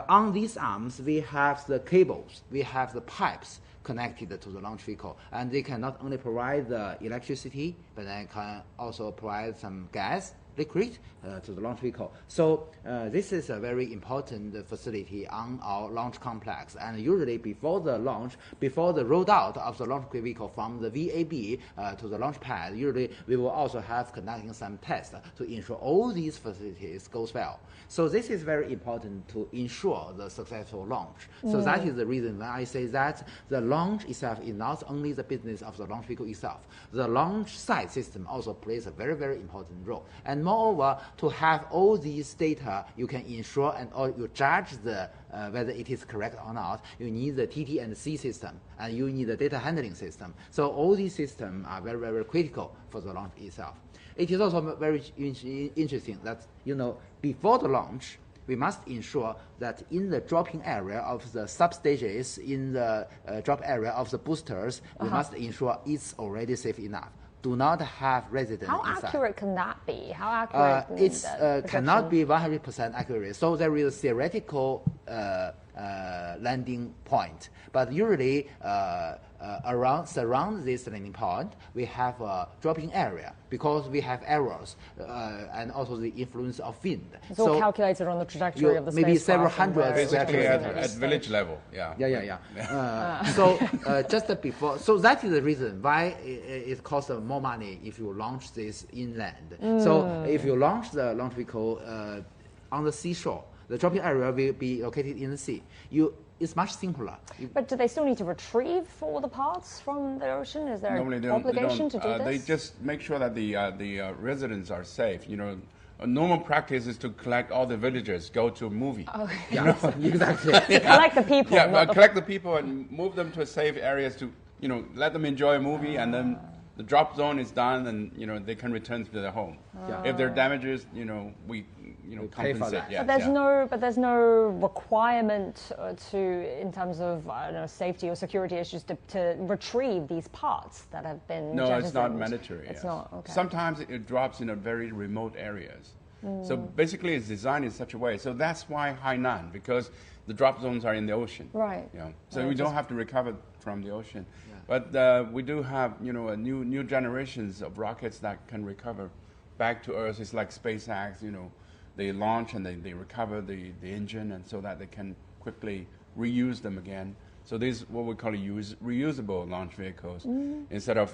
On these arms, we have the cables, we have the pipes connected to the launch vehicle, and they can not only provide the electricity, but they can also provide some gas, liquid, to the launch vehicle. So this is a very important facility on our launch complex, and usually before the launch, before the rolled out of the launch vehicle from the VAB to the launch pad, usually we will also have conducting some tests to ensure all these facilities goes well. So this is very important to ensure the successful launch. So that is the reason when I say that the launch itself is not only the business of the launch vehicle itself. The launch site system also plays a very, very important role. And moreover, to have all these data, you can ensure and or you judge the whether it is correct or not. You need the TT and C system, and you need the data handling system. So all these systems are very, very critical for the launch itself. It is also very interesting that, before the launch, we must ensure that in the dropping area of the substages, in the drop area of the boosters, we must ensure it's already safe enough. do not have residents How inside. accurate can that be? How accurate? It cannot be 100% accurate. So there is a theoretical landing point, but usually surround this landing point, we have a dropping area because we have errors and also the influence of wind. It's all calculated on the trajectory of the spacecraft. Maybe several hundred. Basically at village level, So just before, so that is the reason why it costs more money if you launch this inland. So if you launch the launch vehicle on the seashore, the dropping area will be located in the sea. It's much simpler. But do they still need to retrieve all the parts from the ocean? Is there an obligation to do this? They just make sure that the residents are safe. You know, a normal practice is to collect all the villagers, go to a movie. Oh, exactly. Collect the people. Yeah, collect the people and move them to safe areas to, let them enjoy a movie, and then the drop zone is done, and they can return to their home. If there are damages, we compensate. But there's no requirement in terms of safety or security issues to retrieve these parts that have been jettisoned. It's not mandatory. It's not. Okay. Sometimes it drops in a very remote areas. So basically, it's designed in such a way. So that's why Hainan, because the drop zones are in the ocean. Right. So we don't have to recover from the ocean. But we do have, new generations of rockets that can recover back to Earth. It's like SpaceX, they launch and they recover the engine, and so that they can quickly reuse them again. So these what we call reusable launch vehicles instead of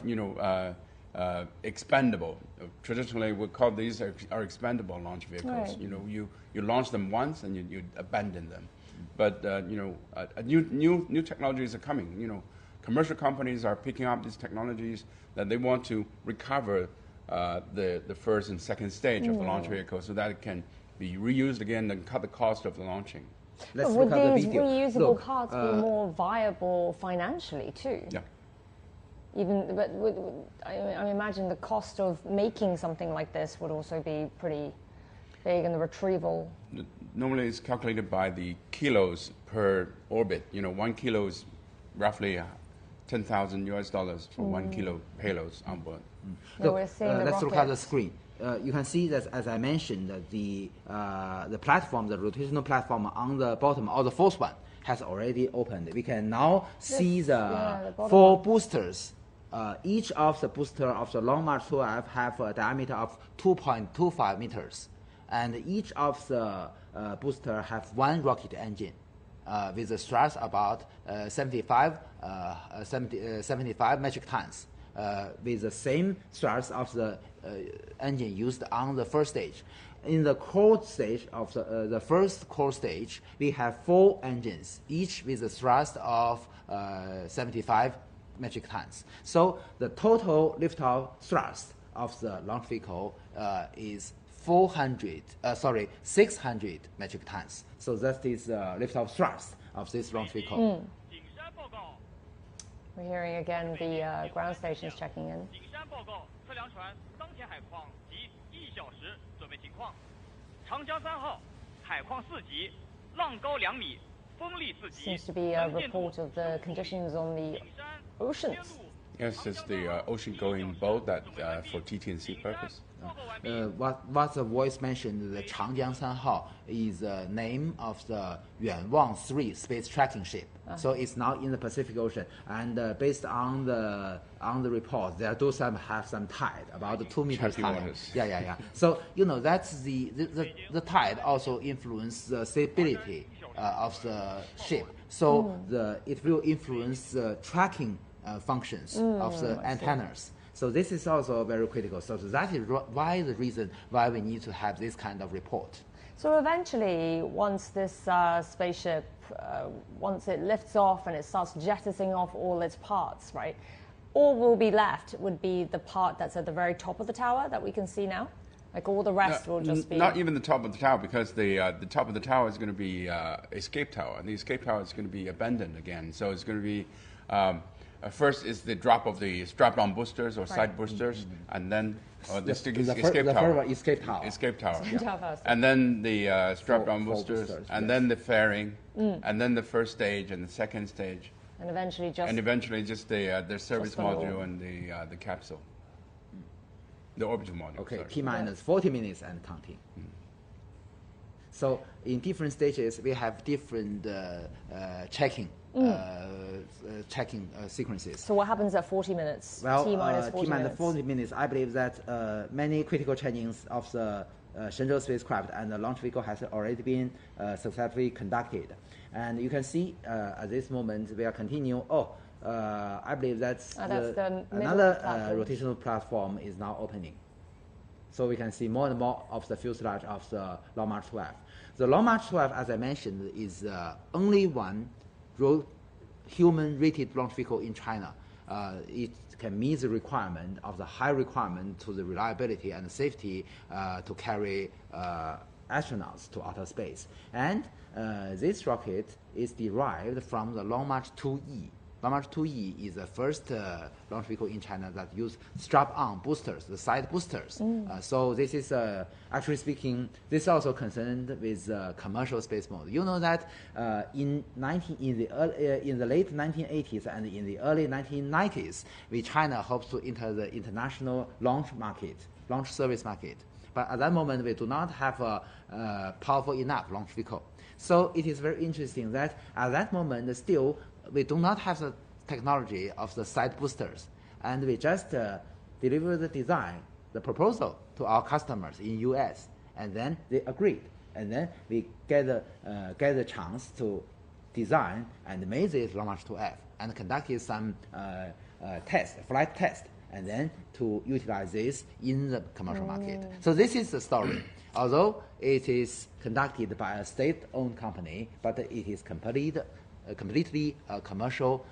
expendable. Traditionally, we call these are expendable launch vehicles. Right. You launch them once and you abandon them. But new technologies are coming. Commercial companies are picking up these technologies that they want to recover the first and second stage of the launch vehicle so that it can be reused again and cut the cost of the launching. But would these reusable parts be more viable financially too? Yeah. I imagine the cost of making something like this would also be pretty big, and the retrieval. Normally, it's calculated by the kilos per orbit. 1 kilo is roughly $10,000 for 1 kilo payloads on board. Let's look at the screen. You can see that, as I mentioned, the platform, the rotational platform on the bottom, or the fourth one, has already opened. We can now see the 4 boosters. Each of the booster of the Long March 12 have a diameter of 2.25 meters, and each of the booster have 1 rocket engine. With a thrust about 75 metric tons, with the same thrust of the engine used on the first stage. In the core stage of the first core stage, we have 4 engines, each with a thrust of 75 metric tons. So the total liftoff thrust of the launch vehicle is 600 metric tons. So that is the liftoff thrust of this launch vehicle. We're hearing again the ground stations checking in. Seems to be a report of the conditions on the oceans. Yes, it's the ocean-going boat that for TT&C purpose. What the voice mentioned, the Changjiang 3号 is the name of the Yuanwang 3 space tracking ship. So it's now in the Pacific Ocean, and based on the report, there do have some tide, about 2 meters high. Yeah. So that's the tide also influence the stability of the ship. So it will influence the tracking functions of the antennas. So this is also very critical. So that is the reason why we need to have this kind of report. So eventually, once this spaceship, once it lifts off and it starts jettisoning off all its parts, right, all will be left would be the part that's at the very top of the tower that we can see now? Like all the rest will just be... Not even the top of the tower, because the top of the tower is going to be escape tower. And the escape tower is going to be abandoned again. So it's going to be... first is the drop of the strap-on boosters or side boosters, and then the escape tower. Escape tower. And then the strap-on boosters, and then the fairing, and then the first stage and the second stage. And eventually just... And eventually just the service module and the capsule. The orbital module. Okay, sorry. T-minus 40 minutes and counting. So in different stages, we have different checking sequences. So what happens at 40 minutes? Well, T-minus 40 T-minus minutes. 40 minutes, I believe that many critical checkings of the Shenzhou spacecraft and the launch vehicle has already been successfully conducted. And you can see at this moment we are continuing. I believe that's another rotational platform is now opening. So we can see more and more of the fuselage of the Long March 12. The Long March 12, as I mentioned, is only one human-rated launch vehicle in China. It can meet the requirement of the high requirement to the reliability and safety to carry astronauts to outer space. And this rocket is derived from the Long March 2E. Long March 2E is the first launch vehicle in China that use strap-on boosters, the side boosters. So this is, actually speaking, this is also concerned with commercial space mode. You know that in the late 1980s and in the early 1990s, China hopes to enter the international launch service market. But at that moment, we do not have a powerful enough launch vehicle. So it is very interesting that at that moment, still, we do not have the technology of the side boosters, and we just deliver the design, the proposal to our customers in US, and then they agreed, and then we get the chance to design and make this Long March 2F and conducted some flight test, and then to utilize this in the commercial market. So this is the story. Although it is conducted by a state-owned company, but it is completely commercial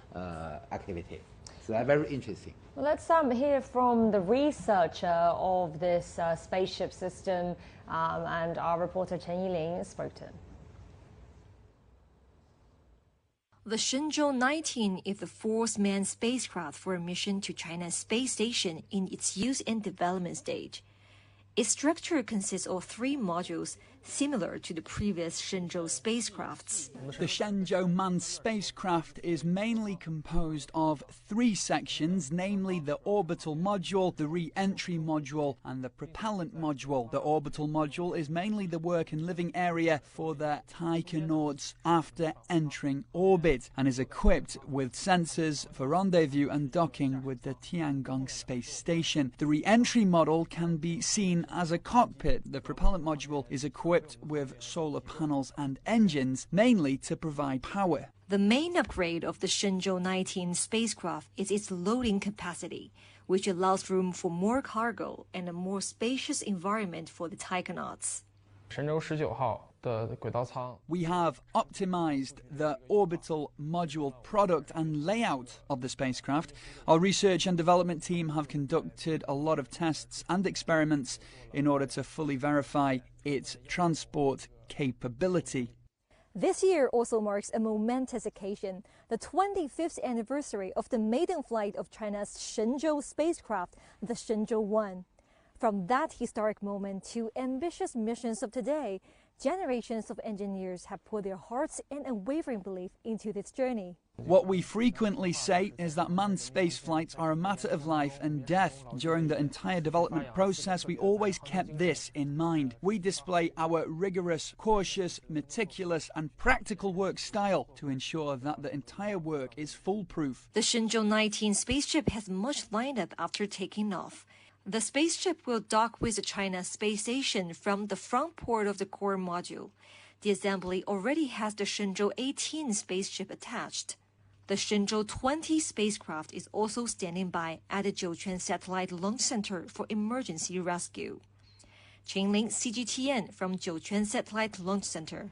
activity. So that's very interesting. Well, let's hear from the researcher of this spaceship system, and our reporter Chen Yiling spoke to him. The Shenzhou-19 is the fourth manned spacecraft for a mission to China's space station in its use and development stage. Its structure consists of 3 modules, similar to the previous Shenzhou spacecrafts. The Shenzhou manned spacecraft is mainly composed of 3 sections, namely the orbital module, the re-entry module, and the propellant module. The orbital module is mainly the work and living area for the taikonauts after entering orbit and is equipped with sensors for rendezvous and docking with the Tiangong space station. The re-entry module can be seen as a cockpit. The propellant module is equipped with solar panels and engines, mainly to provide power. The main upgrade of the Shenzhou-19 spacecraft is its loading capacity, which allows room for more cargo and a more spacious environment for the taikonauts. We have optimized the orbital module product and layout of the spacecraft. Our research and development team have conducted a lot of tests and experiments in order to fully verify its transport capability. This year also marks a momentous occasion, the 25th anniversary of the maiden flight of China's Shenzhou spacecraft, the Shenzhou-1. From that historic moment to ambitious missions of today, generations of engineers have put their hearts and unwavering belief into this journey. What we frequently say is that manned space flights are a matter of life and death. During the entire development process, we always kept this in mind. We display our rigorous, cautious, meticulous and practical work style to ensure that the entire work is foolproof. The Shenzhou-19 spaceship has much lined up after taking off. The spaceship will dock with the China space station from the front port of the core module. The assembly already has the Shenzhou-18 spaceship attached. The Shenzhou-20 spacecraft is also standing by at the Jiuquan Satellite Launch Center for emergency rescue. Qingling, CGTN from Jiuquan Satellite Launch Center.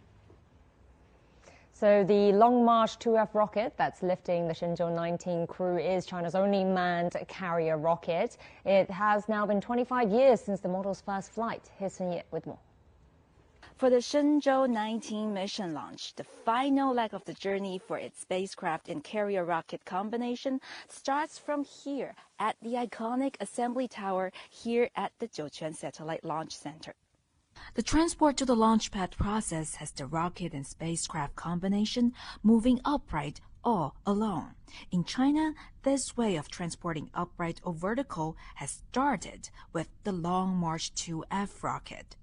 So the Long March 2F rocket that's lifting the Shenzhou-19 crew is China's only manned carrier rocket. It has now been 25 years since the model's first flight. Here's Sun Ye with more. For the Shenzhou-19 mission launch, the final leg of the journey for its spacecraft and carrier rocket combination starts from here at the iconic assembly tower here at the Jiuquan Satellite Launch Center. The transport to the launch pad process has the rocket and spacecraft combination moving upright all alone. In China, this way of transporting upright or vertical has started with the Long March 2F rocket.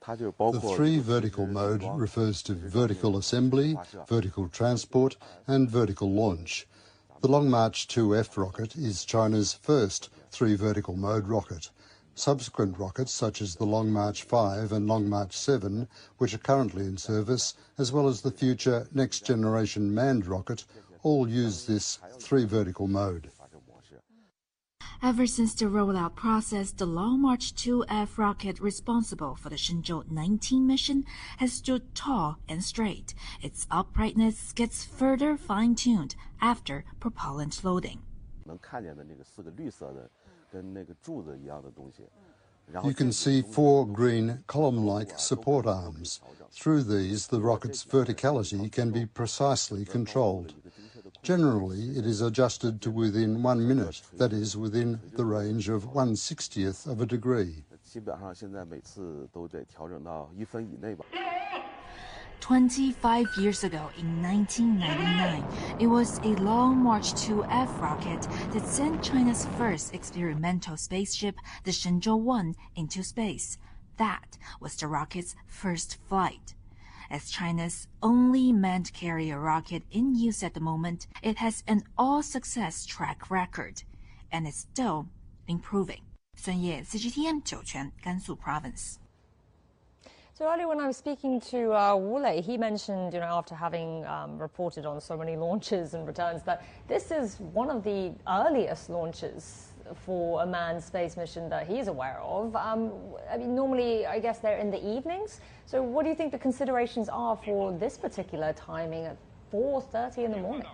The three vertical mode refers to vertical assembly, vertical transport, and vertical launch. The Long March 2F rocket is China's first three vertical mode rocket. Subsequent rockets such as the Long March 5 and Long March 7, which are currently in service, as well as the future next generation manned rocket, all use this three vertical mode. Ever since the rollout process, the Long March 2F rocket responsible for the Shenzhou-19 mission has stood tall and straight. Its uprightness gets further fine-tuned after propellant loading. You can see four green column-like support arms. Through these, the rocket's verticality can be precisely controlled. Generally, it is adjusted to within 1 minute, that is, within the range of 1/60th of a degree. 25 years ago, in 1999, it was a Long March 2F rocket that sent China's first experimental spaceship, the Shenzhou-19, into space. That was the rocket's first flight. As China's only manned carrier rocket in use at the moment, it has an all-success track record, and is still improving. 孙烨 CGTN 酒泉 Gansu Province. So earlier when I was speaking to Wu Lei, he mentioned, after having reported on so many launches and returns, that this is one of the earliest launches for a manned space mission that he's aware of. Normally, I guess they're in the evenings. So what do you think the considerations are for this particular timing at 4:30 in the morning?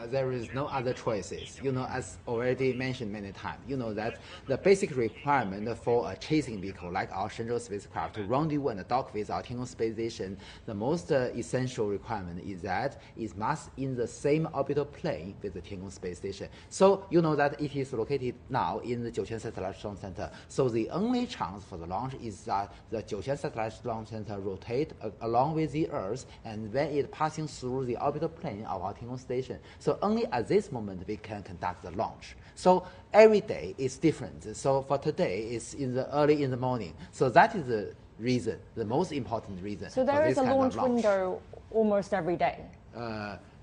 There is no other choices. As already mentioned many times, that the basic requirement for a chasing vehicle like our Shenzhou spacecraft to rendezvous and dock with our Tiangong space station, the most essential requirement is that it must in the same orbital plane with the Tiangong space station. So that it is located now in the Jiuquan Satellite Launch Center. So the only chance for the launch is that the Jiuquan Satellite Launch Center rotate along with the Earth, and when it passing through the orbital plane of our Tiangong station. So only at this moment we can conduct the launch. So every day is different. So for today, it's early in the morning. So that is the reason, the most important reason. So there is a launch window almost every day?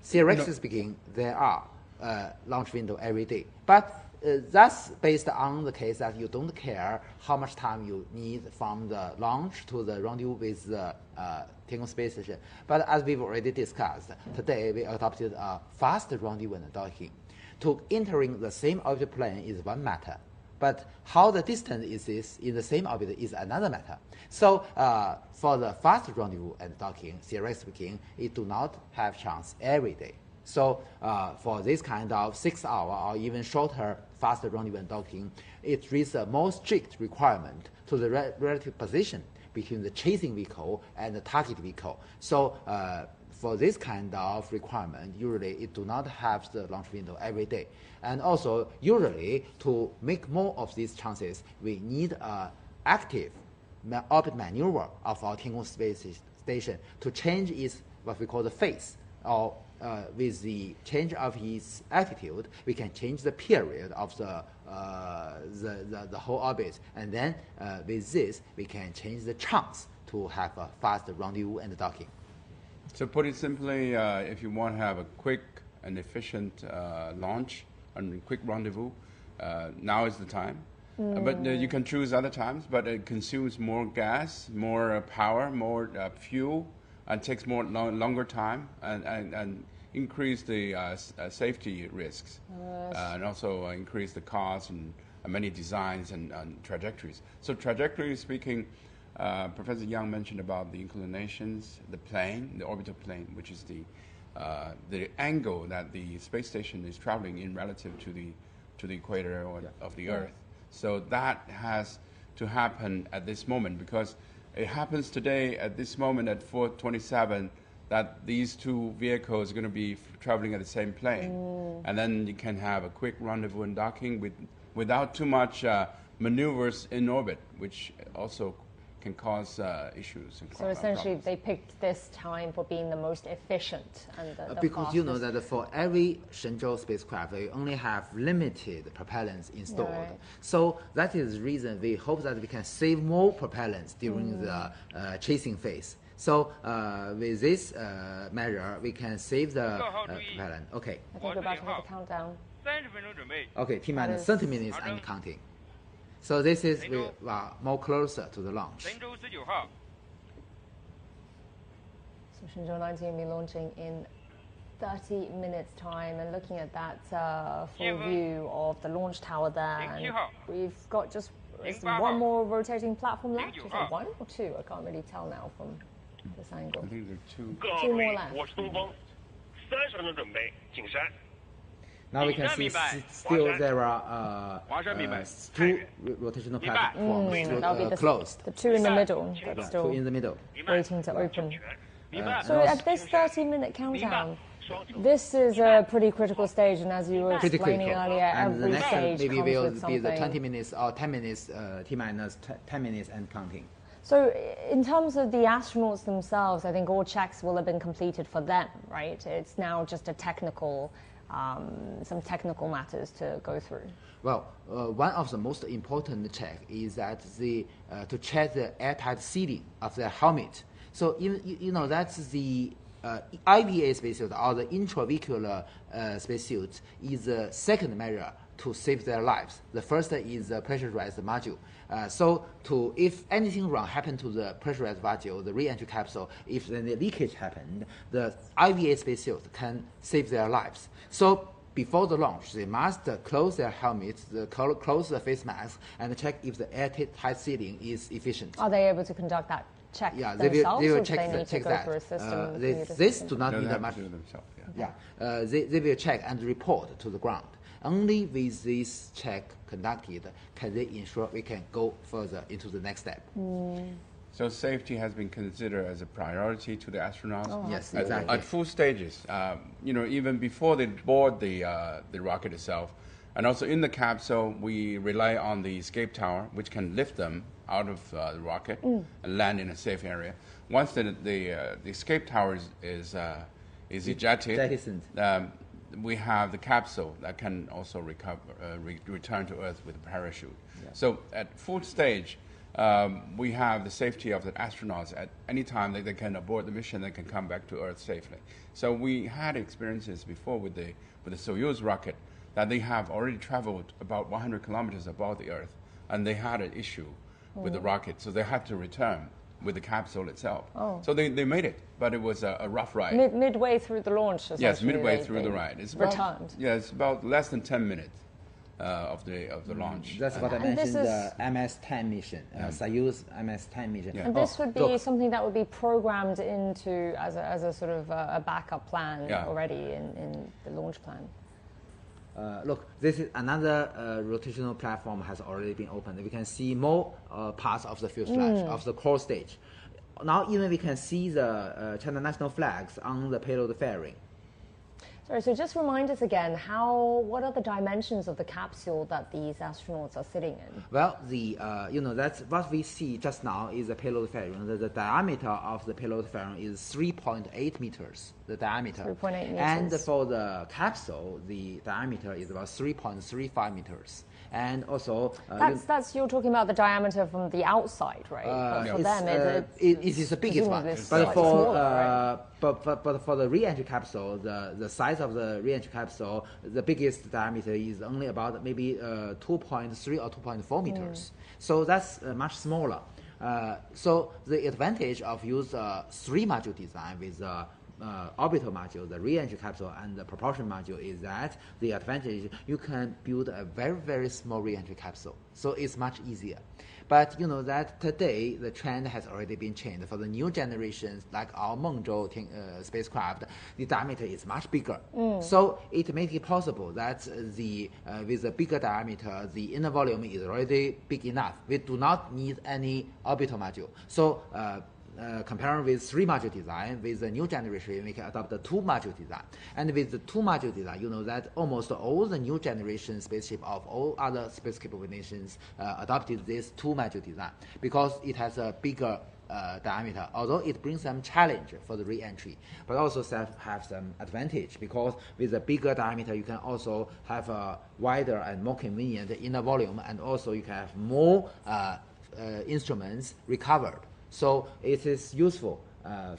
Theoretically speaking, there are launch window every day. But that's based on the case that you don't care how much time you need from the launch to the rendezvous with the Tiangong space station. But as we've already discussed, today we adopted a fast rendezvous and docking. To entering the same orbit plane is one matter, but how the distance is in the same orbit is another matter. So for the fast rendezvous and docking, theoretically speaking, it do not have chance every day. So for this kind of 6-hour or even shorter fast rendezvous and docking, it is a more strict requirement to the relative position between the chasing vehicle and the target vehicle. So for this kind of requirement, usually it do not have the launch window every day. And also, usually to make more of these chances, we need active orbit maneuver of our Tiangong space station to change its what we call the phase, or with the change of its altitude, we can change the period of the whole orbit, and then with this we can change the chance to have a fast rendezvous and docking. So put it simply, if you want to have a quick and efficient launch and quick rendezvous, now is the time. But you can choose other times, but it consumes more gas, more power, more fuel, and takes longer time, and increase the safety risks, and also increase the cost and many designs and trajectories. So trajectory speaking, Professor Yang mentioned about the inclinations, the plane, the orbital plane, which is the angle that the space station is traveling in relative to the equator of the Earth. So that has to happen at this moment, because it happens today at this moment at 4:27 that these two vehicles are going to be traveling at the same plane. And then you can have a quick rendezvous and docking without too much maneuvers in orbit, which also can cause issues. And so essentially, they picked this time for being the most efficient and the because fastest. you know that for every Shenzhou spacecraft, they only have limited propellants installed. Right. So that is the reason we hope that we can save more propellants during the chasing phase. So with this measure, we can save the propellant. Okay. I think we're about to hit the countdown. Okay, T-minus 30 minutes and counting. So this is we are more closer to the launch. So Shenzhou-19 will be launching in 30 minutes time, and looking at that full view of the launch tower there, and we've got just one more rotating platform left. Is it one or two? I can't really tell now from this angle. I think there are two. Two more left. Now we can see still there are two rotational platforms closed. The two in the middle. That's still two in the middle. waiting to open. So at this 30-minute countdown, this is a pretty critical stage, and as you were explaining earlier, every stage maybe comes will with be something. the 20 minutes or 10 minutes, T-minus 10 minutes and counting. So in terms of the astronauts themselves, I think all checks will have been completed for them, right? It's now just a technical, some technical matters to go through. Well, one of the most important check is that to check the airtight sealing of the helmet. So you know that's the IVA spacesuit or the intravehicular spacesuit is the second measure to save their lives. The first is the pressurized module. So if anything wrong happened to the pressurized module, the re-entry capsule, if then the leakage happened, the IVA spacesuit can save their lives. So before the launch, they must close their helmets, close the face mask, and check if the airtight sealing is efficient. Are they able to conduct that check yeah, themselves, they will or do check they need to go that. through a system? This do not need that much. themselves. Yeah, they will check and report to the ground. Only with this check conducted can they ensure we can go further into the next step. So safety has been considered as a priority to the astronauts. Oh, yes, exactly. At full stages, even before they board the rocket itself, and also in the capsule, we rely on the escape tower, which can lift them out of the rocket and land in a safe area. Once the escape tower is ejected, we have the capsule that can also return to Earth with a parachute. Yeah. So at full stage, we have the safety of the astronauts at any time that they can abort the mission, they can come back to Earth safely. So we had experiences before with the Soyuz rocket that they have already traveled about 100 kilometers above the Earth, and they had an issue with the rocket, so they had to return with the capsule itself. Oh. So they made it, but it was a rough ride. Midway through the launch, yes, midway through the ride. It's returned. It's about less than 10 minutes of the launch. That's what I mentioned, the MS-10 mission, Soyuz MS-10 mission. Yeah. And this would be something that would be programmed into as a sort of a backup plan already in the launch plan. Look, this is another rotational platform has already been opened. We can see more parts of the fuselage of the core stage. Now even we can see the China national flags on the payload fairing. Sorry, so just remind us again, what are the dimensions of the capsule that these astronauts are sitting in? Well, that's what we see just now is the payload fairing. The diameter of the payload fairing is 3.8 meters, the diameter. 3.8 meters. And for the capsule, the diameter is about 3.35 meters. And also... you're talking about the diameter from the outside, right? But for them, it is the biggest one. But for the re-entry capsule, the size of the re-entry capsule, the biggest diameter is only about maybe 2.3 or 2.4 meters. So that's much smaller. So the advantage of use 3-module design with orbital module, the re-entry capsule, and the propulsion module is that the advantage you can build a very, very small re-entry capsule. So it's much easier. But you know that today the trend has already been changed. For the new generations, like our Mengzhou spacecraft, the diameter is much bigger. So it makes it possible that with a bigger diameter, the inner volume is already big enough. We do not need any orbital module. So comparing with 3-module design, with the new generation, we can adopt the 2-module design. And with the 2-module design, you know that almost all the new generation spaceship of all other space capable nations adopted this 2-module design because it has a bigger diameter, although it brings some challenge for the re-entry, but also have some advantage because with a bigger diameter you can also have a wider and more convenient inner volume, and also you can have more instruments recovered. So it is useful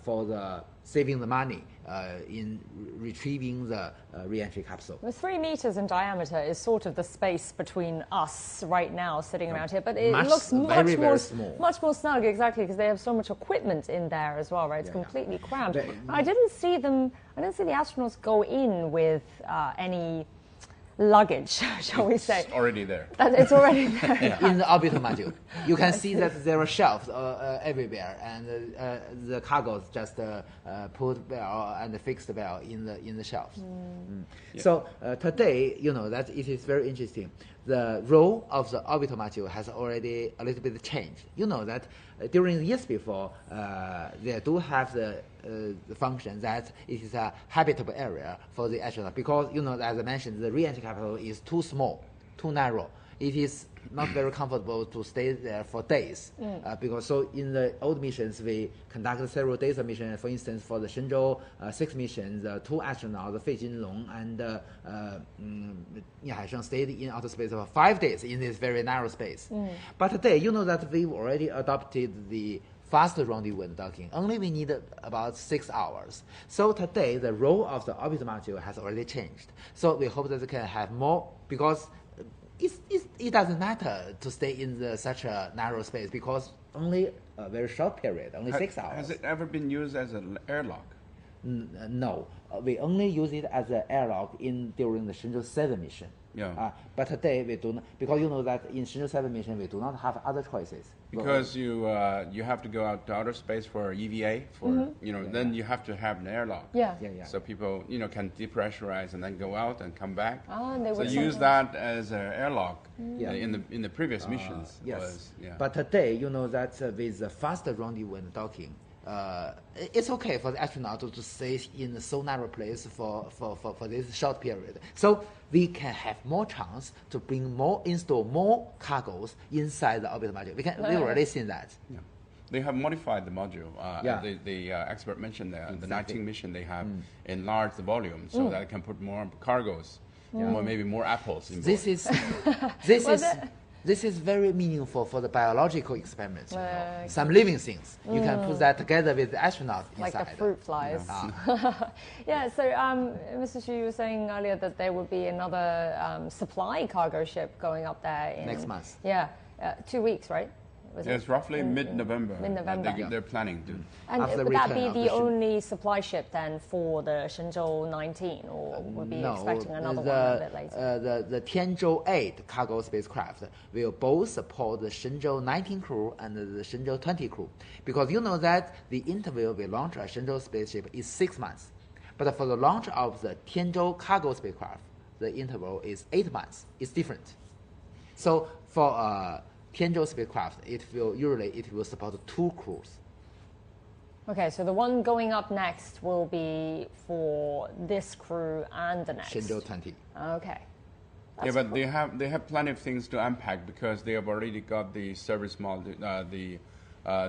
for the saving the money in retrieving the re-entry capsule. Well, 3 meters in diameter is sort of the space between us right now sitting around here, but it looks much more snug, exactly, because they have so much equipment in there as well, right? It's completely crammed. I didn't see the astronauts go in with any luggage, shall we say. It's already there. It's already there. In the orbital module. You can see that there are shelves everywhere, and the cargoes just put well and fixed well in the shelves. Yeah. So today, you know that it is very interesting. The role of the orbital module has already a little bit changed. You know that during the years before, they do have the function that it is a habitable area for the astronaut, because you know, as I mentioned, the re-entry capsule is too small, too narrow. It is not very comfortable to stay there for days, because so in the old missions we conducted several days of mission. For instance, for the Shenzhou-6 mission, the 2 astronauts, Fei Jinlong and Ni Haisheng, stayed in outer space for 5 days in this very narrow space. But today, you know that we've already adopted the faster rendezvous docking. Only we need about 6 hours. So today, the role of the orbital module has already changed. So we hope that we can have more, because it doesn't matter to stay in such a narrow space, because only a very short period, only 6 hours. Has it ever been used as an airlock? No, we only use it as an airlock during the Shenzhou-7 mission. Yeah. But today we do not, because you know that in Shenzhou-7 mission we do not have other choices. Because you have to go out to outer space for EVA, then you have to have an airlock. Yeah. So people can depressurize and then go out and come back. And they would use that as an airlock in the previous missions. Yes. But today, you know that with the faster rendezvous and docking, it's okay for the astronaut to stay in a so narrow place for this short period. So we can have more chance to install more cargoes inside the orbital module. We've already seen that. Yeah. They have modified the module. The expert mentioned that the 19 mission, they have enlarged the volume so that it can put more cargoes, maybe more apples in board. This is very meaningful for the biological experiments. Some living things. You can put that together with the astronauts like inside. Like the fruit flies. Yeah, so Mr. Xu, you were saying earlier that there would be another supply cargo ship going up there next month. Yeah, 2 weeks, right? It's roughly mid-November. Mid-November. They're planning to. And would that be the only supply ship then for the Shenzhou-19, or would be expecting another one a bit later? The Tianzhou-8 cargo spacecraft will both support the Shenzhou-19 crew and the Shenzhou-20 crew, because you know that the interval we launch a Shenzhou spaceship is 6 months, but for the launch of the Tianzhou cargo spacecraft, the interval is 8 months. It's different. So for Tianzhou spacecraft, it will support 2 crews. Okay, so the one going up next will be for this crew and the next. Shenzhou-20. Okay. But they have plenty of things to unpack, because they have already got the service module, the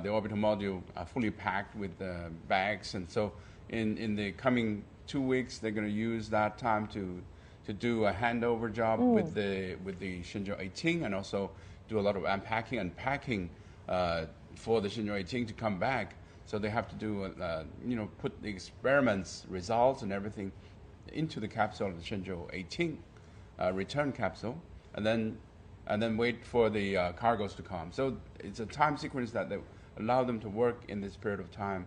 orbital module fully packed with bags, and so in the coming 2 weeks they're going to use that time to do a handover job with the Shenzhou-18, and also do a lot of unpacking and packing for the Shenzhou-18 to come back. So they have to do, put the experiments results and everything into the capsule of the Shenzhou-18 return capsule, and then wait for the cargoes to come. So it's a time sequence that allow them to work in this period of time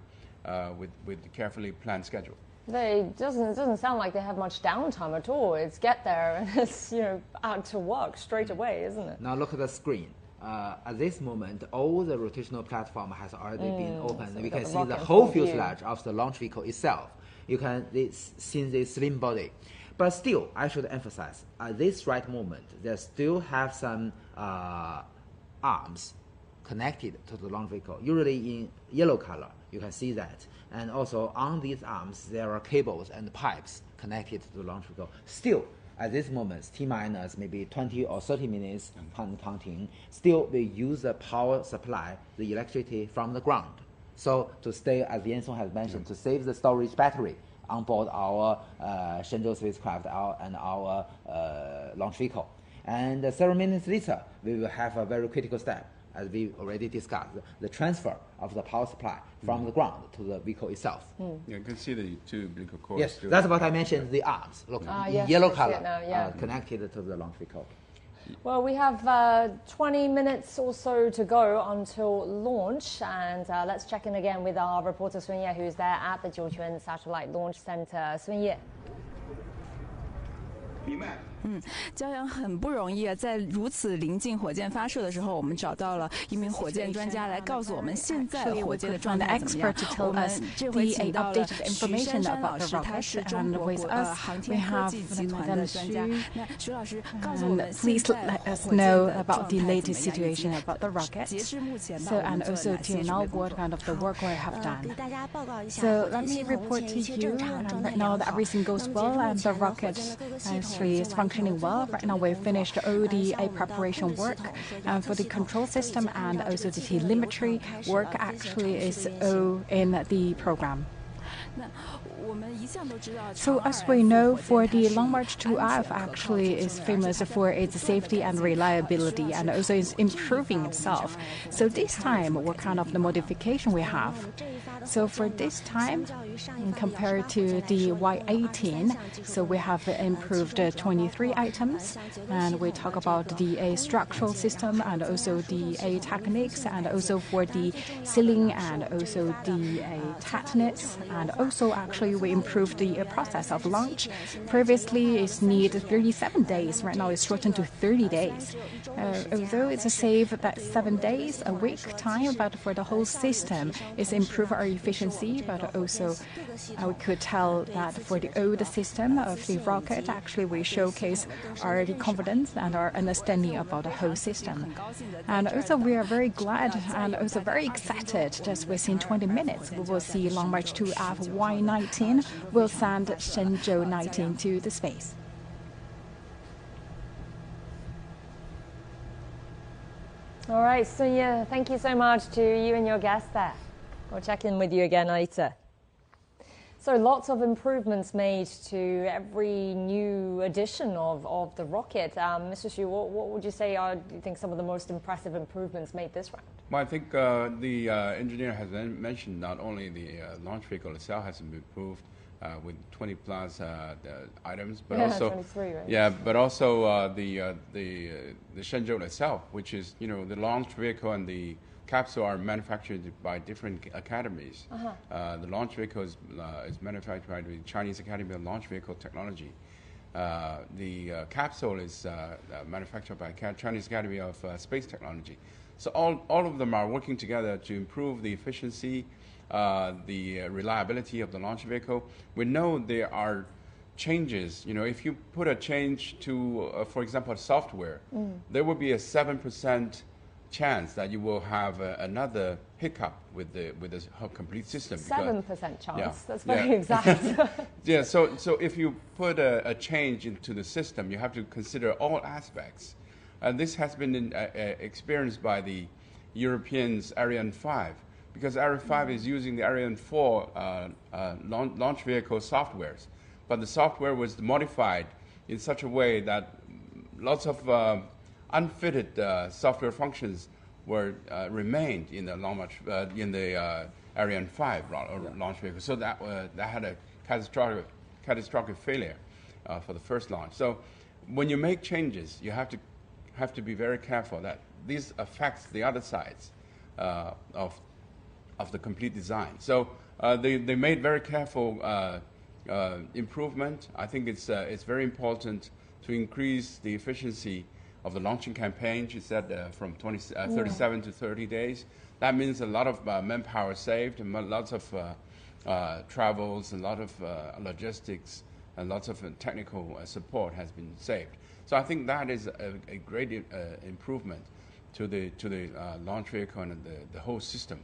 with a carefully planned schedule. It doesn't sound like they have much downtime at all. It's get there and it's out to work straight away, isn't it? Now look at the screen. At this moment, all the rotational platform has already been opened. So we can see the whole fuselage of the launch vehicle itself. You can see the slim body. But still, I should emphasize, at this right moment, they still have some arms connected to the launch vehicle, usually in yellow color. You can see that. And also on these arms, there are cables and pipes connected to the launch vehicle. Still, at this moment, T-minus maybe 20 or 30 minutes counting, still we use the power supply, the electricity from the ground. So to stay, as Yan-Song has mentioned, to save the storage battery on board our Shenzhou spacecraft and our launch vehicle. And several minutes later, we will have a very critical step, as we already discussed, the transfer of the power supply from the ground to the vehicle itself. Yeah, you can see the two umbilical cords. Yes, that's what I mentioned, the arms. Look, yes, yellow color, now, connected to the launch vehicle. Well, we have 20 minutes or so to go until launch, and let's check in again with our reporter Sun Ye, who's there at the Jiuquan Satellite Launch Center. Sun Ye. 焦阳很不容易啊，在如此临近火箭发射的时候，我们找到了一名火箭专家来告诉我们现在火箭的状态怎么样。我们这回请到了徐珊珊老师，他是中国航天科技集团的专家。那徐老师告诉我们， please let us know about the latest situation about the rocket. So and also to know what kind of the work we have done. So let me report to you right now that everything goes well and the rocket actually is functioning well. Right now we've finished all the preparation work for the control system, and also the telemetry work actually is all in the program. So as we know, for the Long March 2F actually is famous for its safety and reliability, and also is improving itself. So this time, what kind of the modification we have? So for this time, compared to the Y18, so we have improved 23 items, and we talk about the structural system and also the techniques, and also for the sealing and also the tightness, and also actually we improved the process of launch. Previously it needed 37 days, right now it's shortened to 30 days. Although it's saved that 7 days, a week time, but for the whole system it's improved our efficiency, but also we could tell that for the old system of the rocket, actually we showcase our confidence and our understanding about the whole system. And also we are very glad and also very excited just within 20 minutes we will see Long March 2F Y19 will send Shenzhou-19 to the space. All right, Sun-Ye, thank you so much to you and your guests there. We'll check in with you again later. So lots of improvements made to every new edition of the rocket. Mr. Xu, what would you say are, do you think, some of the most impressive improvements made this round? Well, I think the engineer has mentioned not only the launch vehicle itself has improved with 20 plus items, but also 23, right? Yeah, but also the Shenzhou itself, which is the launch vehicle and the capsule are manufactured by different academies. The launch vehicle is manufactured by the Chinese Academy of Launch Vehicle Technology. The capsule is manufactured by Chinese Academy of Space Technology. So all of them are working together to improve the efficiency, the reliability of the launch vehicle. We know there are changes. If you put a change to, for example, software, there will be a 7% chance that you will have another hiccup with the complete system. 7% chance. Yeah, that's very exact. Yeah. So if you put a change into the system, you have to consider all aspects, and this has been experienced by the Europeans Ariane 5, because Ariane 5 is using the Ariane 4 launch vehicle softwares, but the software was modified in such a way that lots of unfitted software functions were remained in the Ariane 5 launch vehicle. So that had a catastrophic failure for the first launch. So when you make changes, you have to be very careful that this affects the other sides of the complete design. So they made very careful improvement. I think it's very important to increase the efficiency of the launching campaign. She said from 37 to 30 days. That means a lot of manpower saved, and lots of travels, and a lot of logistics, and lots of technical support has been saved. So I think that is a great improvement. to the launch vehicle and the whole system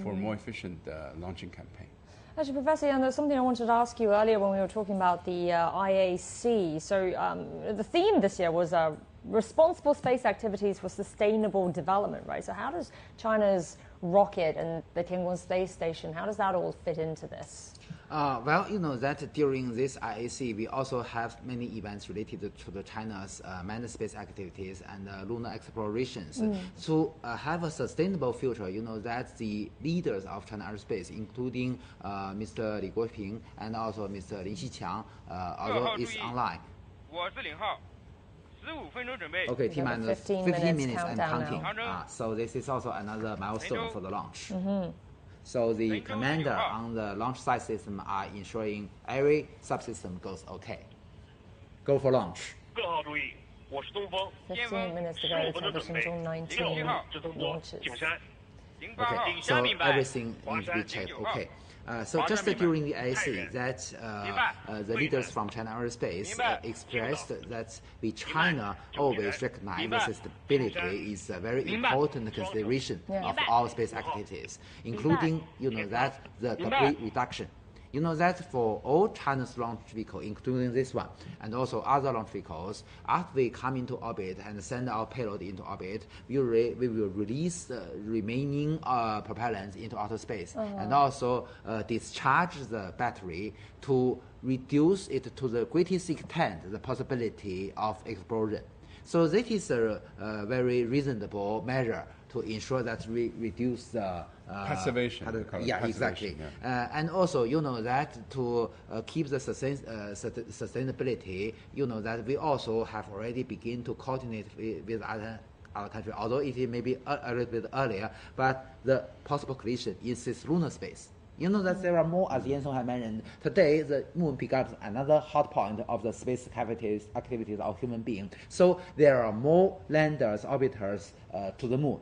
for a more efficient launching campaign. Actually, Professor Yang, there's something I wanted to ask you earlier when we were talking about the IAC. So the theme this year was responsible space activities for sustainable development, right? So how does China's rocket and the Tiangong space station, how does that all fit into this? Well, you know that during this IAC, we also have many events related to the China's manned space activities and lunar explorations. To have a sustainable future, you know that the leaders of China Aerospace, including Mr. Li Guoping and also Mr. Lin Xiqiang, although it's online. Okay, T-minus 15 minutes and counting. So this is also another milestone for the launch. So the commander on the launch site system are ensuring every subsystem goes okay. Go for launch. 15 minutes ago until the Shenzhou-19 launches. Okay, so everything needs to be checked okay. So just during the IAC, that the leaders from China Aerospace expressed that China always recognize sustainability is a very important consideration of all space activities, including, you know, that the debris reduction. You know that for all China's launch vehicles, including this one, and also other launch vehicles, after we come into orbit and send our payload into orbit, we will release the remaining propellants into outer space, and also discharge the battery to reduce it to the greatest extent the possibility of explosion. So this is a very reasonable measure to ensure that we reduce the passivation. Exactly. Yeah. And also, you know that to keep the sustainability, you know that we also have already begun to coordinate with other countries, although it may be a little bit earlier, but the possible collision is this lunar space. You know that there are more, as Yan Song had mentioned, today the moon becomes another hot point of the space activities of human beings. So there are more landers, orbiters to the moon.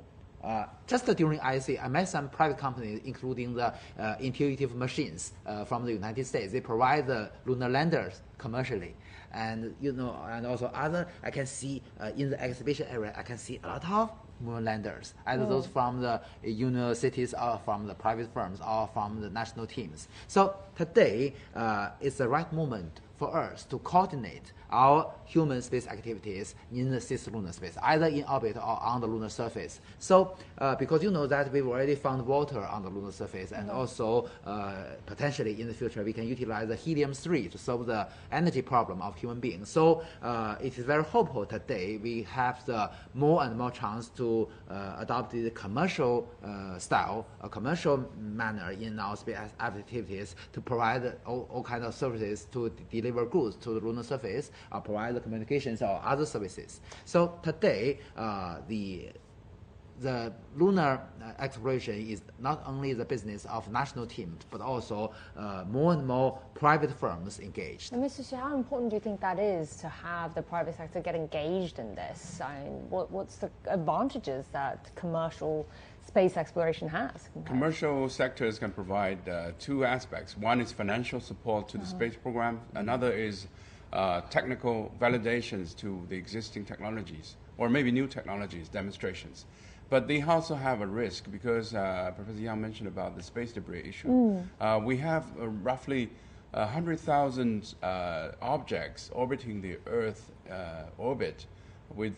Just during IAC, I met some private companies, including the Intuitive Machines from the United States. They provide the lunar landers commercially. And, you know, and also other, I can see in the exhibition area, I can see a lot of moon landers, either those from the universities or from the private firms or from the national teams. So today is the right moment for us to coordinate our human space activities in the cislunar space, either in orbit or on the lunar surface. So because you know that we've already found water on the lunar surface, and also potentially in the future we can utilize the helium-3 to solve the energy problem of human beings. So it is very hopeful today we have the more and more chance to adopt the commercial style, a commercial manner in our space activities to provide all kinds of services to deliver goods to the lunar surface, or provide the communications or other services. So today, the lunar exploration is not only the business of national teams, but also more and more private firms engaged. And Mr. Xu, how important do you think that is to have the private sector get engaged in this? I mean, what's the advantages that commercial space exploration has? Commercial sectors can provide two aspects. One is financial support to the space program. Another is technical validations to the existing technologies, or maybe new technologies, demonstrations. But they also have a risk because Professor Yang mentioned about the space debris issue. We have roughly 100,000 objects orbiting the Earth orbit with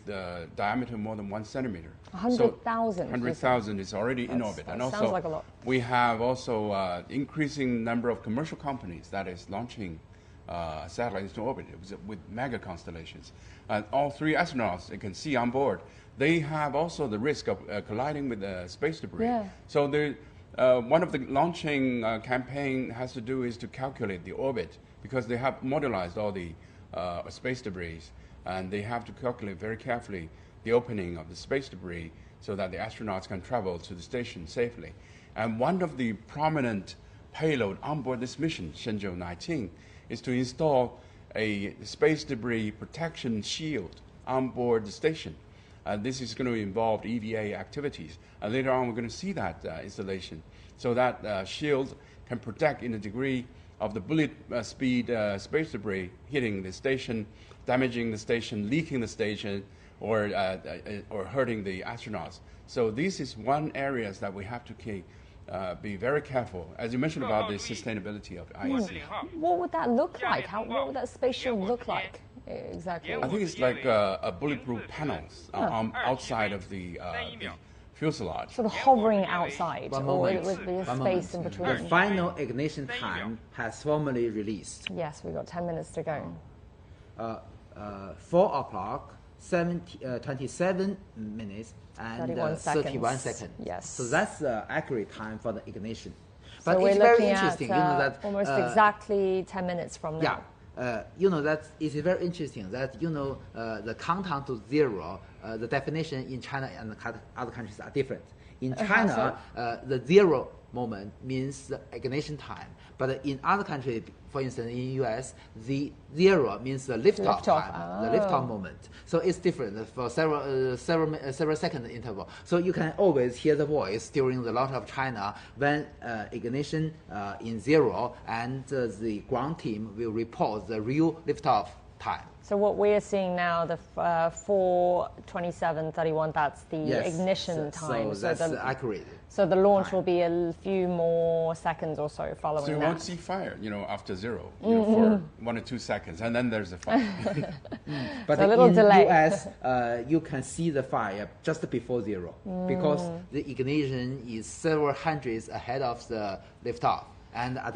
diameter more than 1 centimeter. 100,000? 100,000 is already in orbit. And also, sounds like a lot. We have also increasing number of commercial companies that is launching satellites to orbit with mega constellations. All three astronauts you can see on board, they have also the risk of colliding with the space debris. Yeah. So one of the launching campaign has to do is to calculate the orbit, because they have modelized all the space debris, and they have to calculate very carefully the opening of the space debris so that the astronauts can travel to the station safely. And one of the prominent payload on board this mission, Shenzhou-19, is to install a space debris protection shield on board the station. This is going to involve EVA activities. Later on, we're going to see that installation. So that shield can protect in a degree of the bullet speed space debris hitting the station, damaging the station, leaking the station, or hurting the astronauts. So this is one area that we have to be very careful. As you mentioned about the sustainability of ISS. What would that look like? What would that spaceship look like exactly? I think it's like a bulletproof panels outside of the fuselage. Sort of hovering outside, or with the space in between. The final ignition time has formally released. Yes, we've got 10 minutes to go. 4 o'clock, 27 minutes and 31 seconds. Yes. So that's the accurate time for the ignition. So but we're it's very looking interesting, at that almost exactly 10 minutes from now. Yeah. That it's very interesting that the countdown to zero, the definition in China and other countries are different. In China, the zero moment means the ignition time, but in other countries, for instance, in US, the zero means the liftoff time, the liftoff moment. So it's different for several second interval. So you can always hear the voice during the launch of China when ignition in zero, and the ground team will report the real liftoff time. So what we're seeing now, the 4:27:31, that's the ignition time. So that's accurate. So the launch will be a few more seconds or so following that. So you won't see fire, after zero, for 1 or 2 seconds, and then there's a fire. But so a little in delay. US, you can see the fire just before zero because the ignition is several hundreds ahead of the liftoff, and at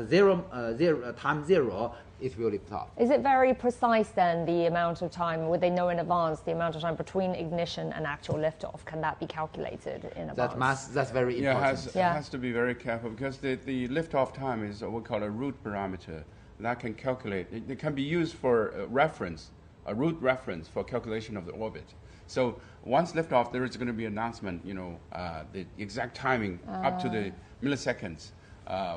time zero, it will lift off. Is it very precise then, the amount of time? Would they know in advance the amount of time between ignition and actual liftoff? Can that be calculated in advance? That's very important. It has to be very careful because the liftoff time is what we call a root parameter. That can calculate. It can be used for a root reference for calculation of the orbit. So once liftoff, there is going to be announcement, the exact timing up to the milliseconds,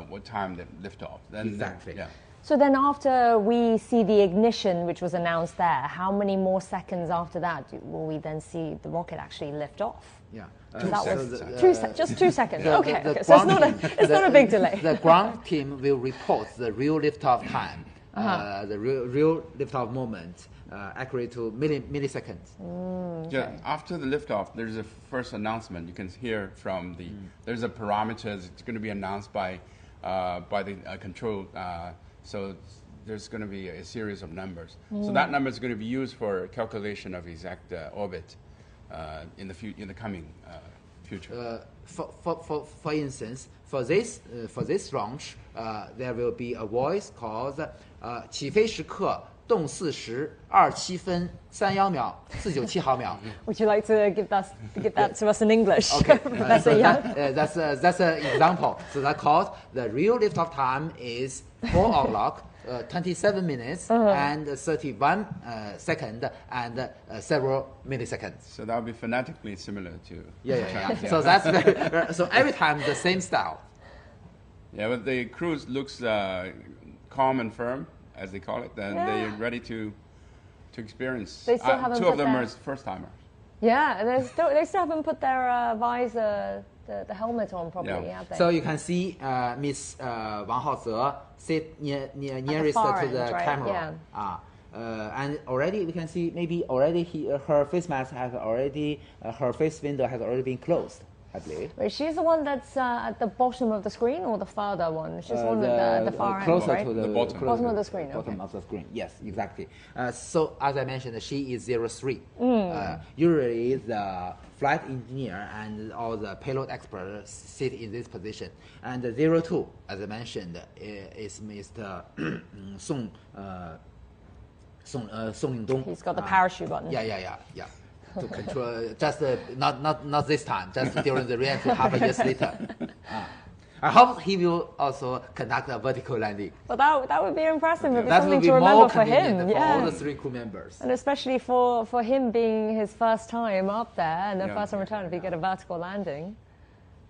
what time the liftoff. Exactly. So then after we see the ignition, which was announced there, how many more seconds after that will we then see the rocket actually lift off? Yeah. Just 2 seconds. Okay. So it's not a big delay. The ground team will report the real liftoff time, the real liftoff moment, accurate to milliseconds. Okay. After the liftoff, there's a first announcement. You can hear from there's a parameters. It's going to be announced by the control. So there's going to be a series of numbers. So that number is going to be used for calculation of exact orbit in the coming future. For instance, for this launch, there will be a voice called 起飞时刻动4时27分31秒497毫秒. Would you like to give that to us in English? Okay. Professor Yang? That's an example. So that called the real liftoff time is 4 o'clock, 27 minutes and 31 seconds and several milliseconds. So that would be phonetically similar to. Yeah. So that's so every time the same style. Yeah, but the cruise looks calm and firm, as they call it, and they're ready to experience. They still haven't 2 of them are first timers. Yeah, they still haven't put their visor, the helmet on properly, have they? So you can see Miss Wang Haoze sit nearest to the camera. Yeah. And already we can see her face mask has already her face window has already been closed, I believe. Wait, she's the one that's at the bottom of the screen, or the farther one? She's the one at the far closer end, right? to the bottom of the screen. Bottom of the screen. Yes, exactly. So as I mentioned, she is 03. Mm. Usually the flight engineer and all the payload experts sit in this position. And 02, as I mentioned, is Mr. Song Lingdong. He's got the parachute button. Yeah. To control, just not this time, just during the reentry half a year later. I hope he will also conduct a vertical landing. Well, that would be impressive. It'd be that something would be to remember more for him. For all the 3 crew members. And especially for him being his first time up there and the first time return, if you get a vertical landing.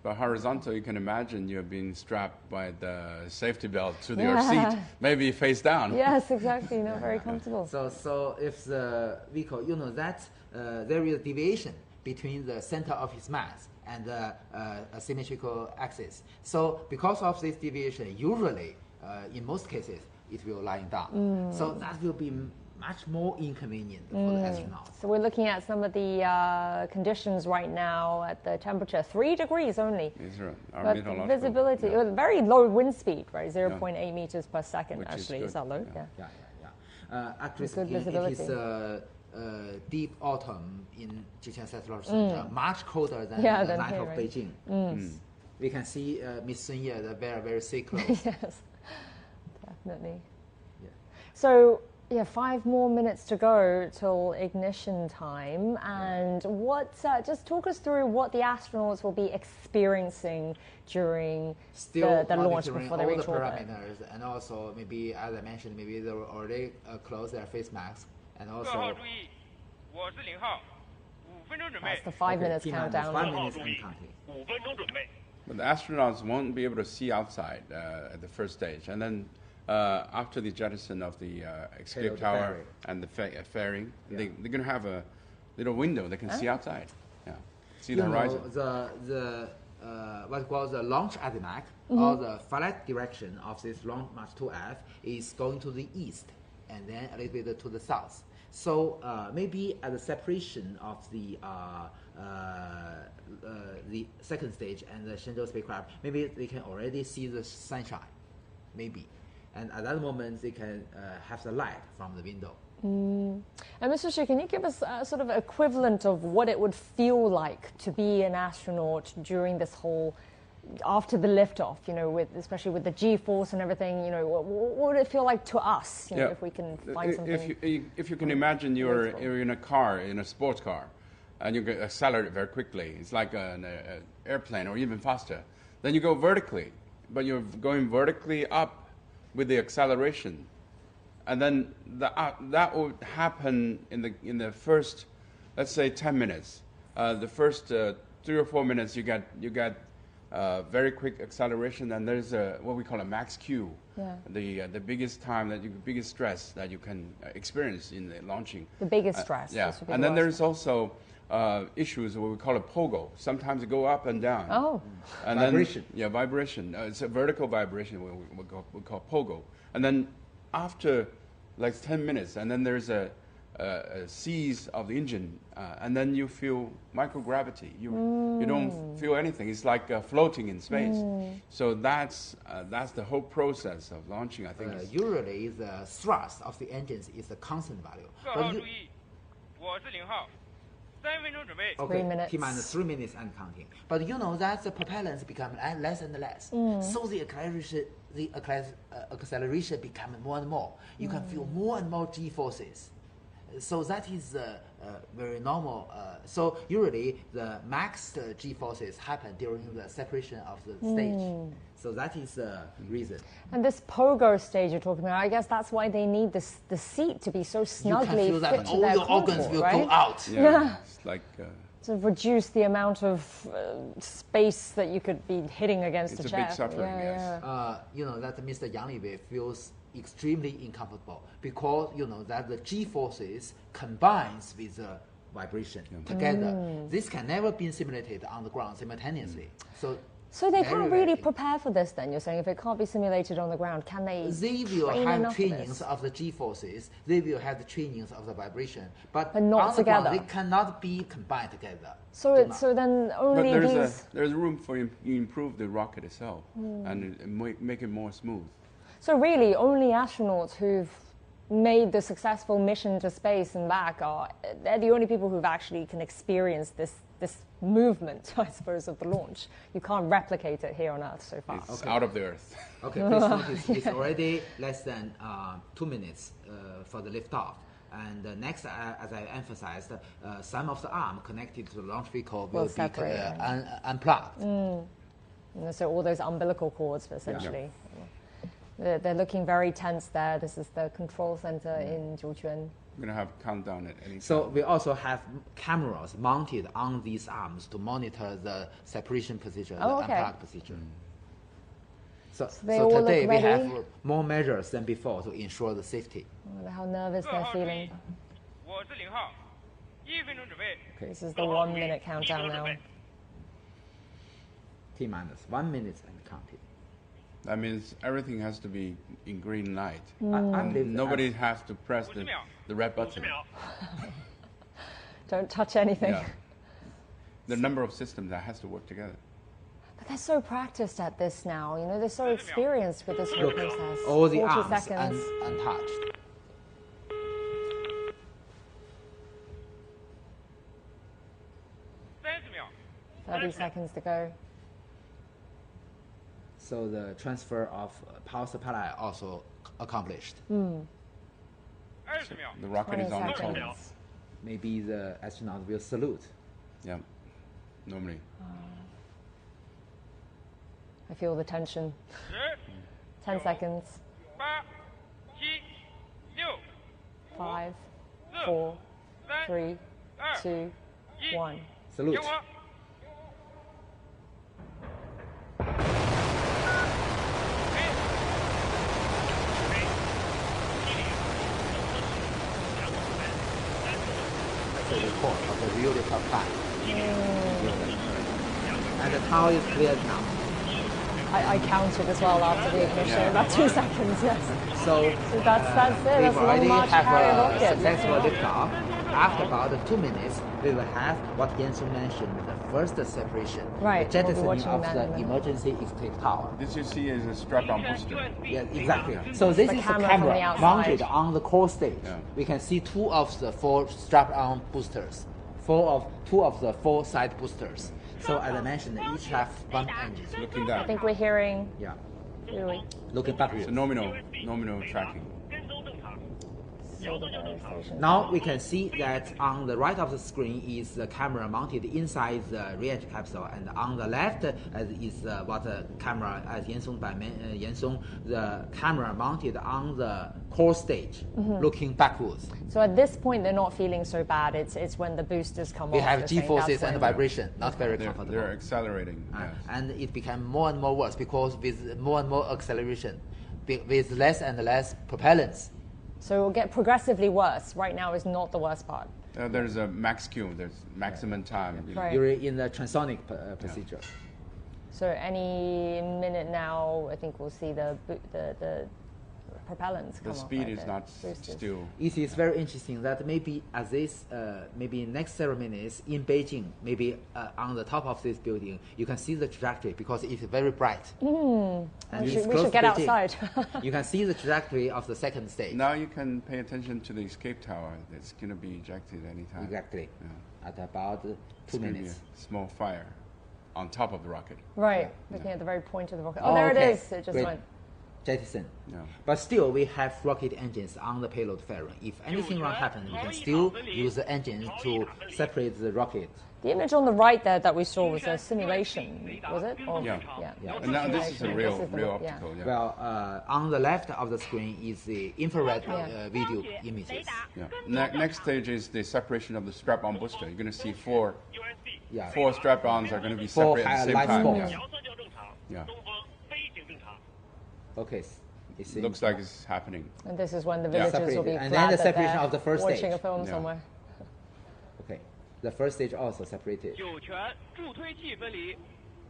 But horizontal, you can imagine you're being strapped by the safety belt to your seat, maybe face down. Yes, exactly. Not very comfortable. So if the vehicle, that there is a deviation between the center of his mass and the symmetrical axis. So because of this deviation, usually, in most cases, it will lie down. So that will be much more inconvenient for the astronauts. So we're looking at some of the conditions right now at the temperature, 3 degrees only. But visibility, very low wind speed, right? 0.8 meters per second, which actually. Is that low? Actually, good visibility. It is deep autumn in Jiuquan Satellite Launch Center, much colder than the night of Beijing. We can see Miss Sun Ye, very, very sick close. Yes, definitely. Yeah. So, 5 more minutes to go till ignition time. And just talk us through what the astronauts will be experiencing during the launch before they reach orbit. Parameters, and also maybe, as I mentioned, maybe they will already close their face masks. And also, that's the 5 minutes countdown. 5 minutes and counting. But the astronauts won't be able to see outside at the first stage, and then after the jettison of the escape tower and the fairing, they're going to have a little window they can see outside. See the horizon. The what calls the launch azimuth, or the flight direction of this Launch March 2F is going to the east, and then a little bit to the south. So maybe at the separation of the second stage and the Shenzhou spacecraft, maybe they can already see the sunshine, maybe. And at that moment, they can have the light from the window. And Mr. Shi, can you give us a sort of equivalent of what it would feel like to be an astronaut during this whole, after the liftoff, especially with the G-force and everything, what would it feel like to us, if we can find something? If you can imagine you're in a car, in a sports car, and you accelerate very quickly. It's like an airplane or even faster. Then you go vertically, but you're going vertically up with the acceleration. And then that would happen in the first, let's say, 10 minutes. The first 3 or 4 minutes, you get very quick acceleration, and there's what we call a max Q, the biggest time biggest stress that you can experience in the launching. The biggest stress. And then there's also issues what we call a pogo. Sometimes it go up and down. And vibration. Then, vibration. It's a vertical vibration we call pogo. And then after like 10 minutes, and then there's a seize of the engine, and then you feel microgravity. You don't feel anything. It's like floating in space. So that's the whole process of launching, I think. Usually the thrust of the engines is a constant value. Okay, 3 minutes. T-minus 3 minutes and counting. But that the propellants become less and less. So the acceleration becomes more and more. You can feel more and more G-forces. So that is very normal. So usually the max G-forces happen during the separation of the stage. So that is the reason. And this pogo stage you're talking about, I guess that's why they need the seat to be so snugly you can feel fit that to all their your organs comfort, will right? go out. Yeah. It's like to reduce the amount of space that you could be hitting against it's a chair. Big suffering, yes. That Mr. Yang Liwei feels extremely uncomfortable because that the G-forces combines with the vibration together. This can never be simulated on the ground simultaneously. So they can't really prepare for this then, you're saying? If it can't be simulated on the ground, can they They will have trainings of the G-forces. They will have the trainings of the vibration. But not together. They cannot be combined together. So then only there's room for you improve the rocket itself and make it more smooth. So really, only astronauts who've made the successful mission to space and back they're the only people who've actually can experience this movement, I suppose, of the launch. You can't replicate it here on Earth so far. It's out of the Earth. Okay, please notice it's already less than 2 minutes for the liftoff. And next, as I emphasized, some of the arm connected to the launch vehicle will be unplugged. So all those umbilical cords, essentially. They're looking very tense there. This is the control center in Jiuquan. We're going to have a countdown at any time. So we also have cameras mounted on these arms to monitor the separation procedure, the unplug procedure. So today we have more measures than before to ensure the safety. I wonder how nervous they're feeling. Okay, this is the 1 minute countdown now. T-minus 1 minute and counting. That means everything has to be in green light. And nobody has to press the red button. Don't touch anything. Yeah. The number of systems that has to work together. But they're so practiced at this now. You know, they're so experienced with this whole Look, process. all the 40 arms seconds. untouched. $30 seconds to go. So the transfer of power supply also accomplished. The rocket is on the top. Maybe the astronaut will salute. Yeah, normally. I feel the tension. 10 seconds. 5, 4, 3, 2, 1. Salute. The report of the real flight. And the tower is cleared now. I counted as well after the ignition, about 2 seconds, yes. So that's it. That's a long already March have carrier a rocket. successful liftoff. After about 2 minutes, we will have what Yansu mentioned, the first separation, right. the jettisoning of the emergency escape tower. This you see is a strap-on booster. Yeah, exactly. So this is a camera mounted on the core stage. Yeah. We can see 2 of the 4 strap-on boosters, 2 of the 4 side boosters. So as I mentioned, each have 1 engine. Looking down. I think we're hearing. Yeah. Really. Looking backwards. So nominal tracking. Now we can see that on the right of the screen is the camera mounted inside the re-entry capsule, and on the left is what the camera, as Yansong by Yansong, the camera mounted on the core stage, looking backwards. So at this point, they're not feeling so bad. It's when the boosters come off. We have G-forces and vibration, not very comfortable. They're accelerating. Yes. And it became more and more worse because with more and more acceleration, with less and less propellants. So it will get progressively worse. Right now is not the worst part. There's a max Q. There's maximum time. Right. You're in the transonic procedure. So any minute now, I think we'll see the propellants come The off. speed is not still. It is very interesting that maybe at this, maybe next ceremonies in Beijing, maybe on the top of this building, you can see the trajectory because it's very bright. And we should get outside. You can see the trajectory of the second stage. Now you can pay attention to the escape tower. It's going to be ejected anytime. Exactly. Yeah. At about 2 minutes. Small fire on top of the rocket. Right. Looking at the very point of the rocket. Oh, there it is. It just went. Jettison. Yeah. But still, we have rocket engines on the payload fairing. If anything wrong happens, we can still use the engines to separate the rocket. The image on the right there that we saw was a simulation, was it? Or, yeah. Yeah. And now this is a real optical. Yeah. Well, on the left of the screen is the infrared video images. Yeah. Next stage is the separation of the strap-on booster. You're going to see four strap-ons are going to be separate at the same time. Yeah. Okay. It looks like it's happening. And this is when the villagers will be glad and then the separation that of the first watching stage. a film somewhere. Okay. The first stage also separated.